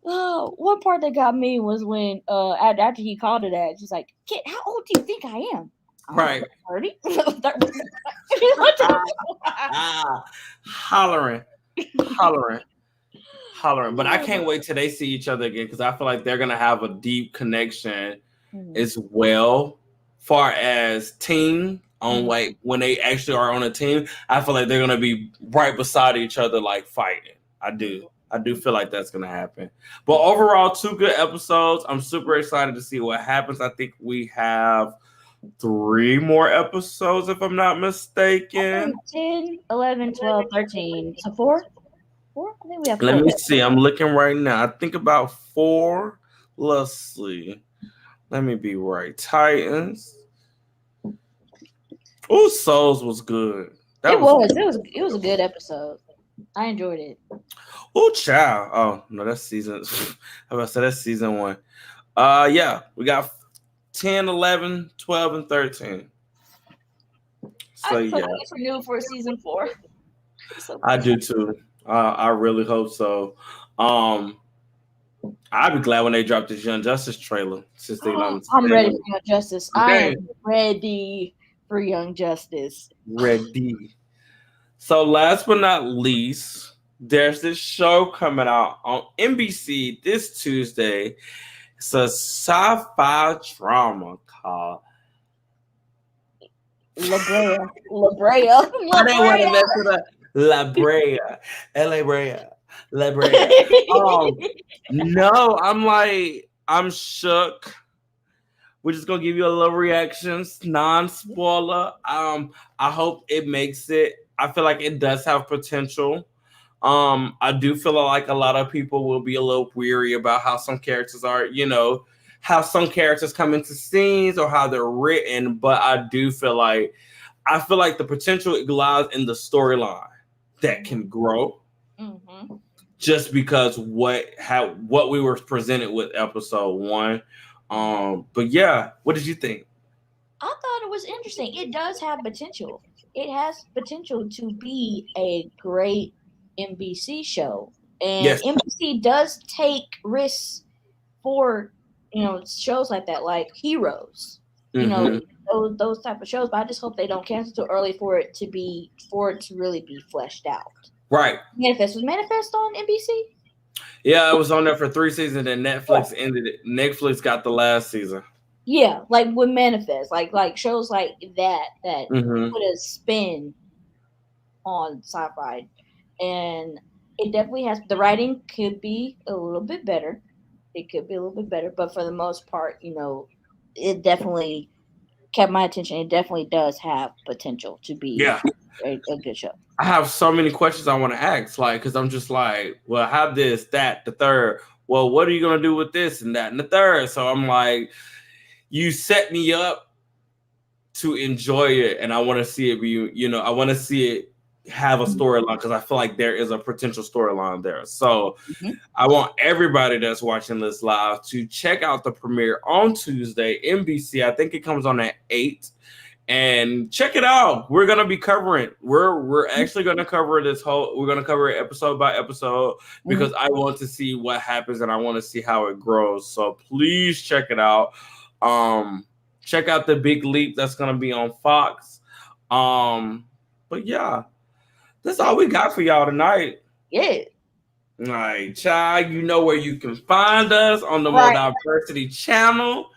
B: One part that got me was when after he called her that, she's like, "Kid, how old do you think I am?"
A: Right.
B: 30.
A: Hollering. But I can't wait till they see each other again, because I feel like they're gonna have a deep connection as well. Far as team on, like when they actually are on a team, I feel like they're gonna be right beside each other, like fighting. I do feel like that's gonna happen. But overall, 2 good episodes. I'm super excited to see what happens. I think we have 3 more episodes, if I'm not mistaken.
B: 10, 11, 12, 13. So 4? 4? I think we have 4.
A: Let me see. I'm looking right now. I think about 4. Let's see. Let me be right. Titans. Oh, Souls was good.
B: It was a good episode. I enjoyed it.
A: Oh, child. Oh, no, that's season. How about I say that's season 1? Yeah, we got 10, 11, 12, and 13. So yeah,
B: it's renewed for season 4.
A: I do too. I really hope so. I'd be glad when they drop this Young Justice trailer. Since
B: I'm ready for Young Justice. Okay. I am ready for Young Justice.
A: Ready. So last but not least, there's this show coming out on NBC this Tuesday. It's a sci-fi drama called
B: La Brea.
A: I didn't want to mess with La Brea. La Brea. No, I'm shook. We're just gonna give you a little reactions, non-spoiler. I hope it makes it. I feel like it does have potential. I do feel like a lot of people will be a little weary about how some characters are, how some characters come into scenes or how they're written. But I feel like the potential lies in the storyline that can grow. Mm-hmm. Just because what we were presented with episode 1. But yeah, what did you think?
B: I thought it was interesting. It does have potential. it has potential to be a great NBC show. And
A: Yes.
B: NBC does take risks for, shows like that, like Heroes.
A: Mhm.
B: Those type of shows. But I just hope they don't cancel too early for it to really be fleshed out.
A: Right.
B: Was Manifest on NBC?
A: Yeah, it was on there for 3 seasons, and Netflix ended it. Netflix got the last season.
B: Yeah, like with Manifest, like shows like that
A: Mhm.
B: put a spin on sci-fi, and it definitely has, the writing could be a little bit better. It could be a little bit better, but for the most part, it definitely kept my attention. It definitely does have potential to be
A: Yeah.
B: a good show.
A: I have so many questions I want to ask, like, because I'm just like, well, have this, that, the third. Well, what are you gonna do with this and that and the third? So I'm like, you set me up to enjoy it, and I want to see it be, I want to see it have a storyline, because I feel like there is a potential storyline there. So I want everybody that's watching this live to check out the premiere on Tuesday, NBC. I think it comes on at 8. And check it out. We're gonna be covering. We're actually gonna cover this whole. We're gonna cover it episode by episode, because I want to see what happens and I want to see how it grows. So please check it out. Check out The Big Leap. That's gonna be on Fox. But yeah, that's all we got for y'all tonight.
B: Yeah.
A: All right, child. You know where you can find us on the More Diversity channel.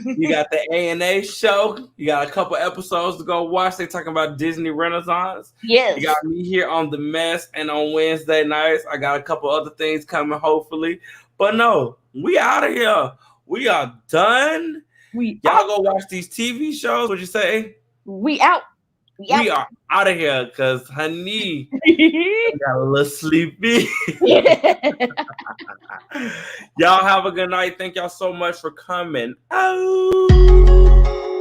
A: You got the A&A show. You got a couple episodes to go watch. They talking about Disney Renaissance.
B: Yes.
A: You got me here on The Mess, and on Wednesday nights, I got a couple other things coming, hopefully. But no, we out of here. We are done. Y'all go watch these TV shows. What'd you say?
B: We out.
A: We are out of here, because honey, got a little sleepy. Y'all have a good night. Thank y'all so much for coming. Oh.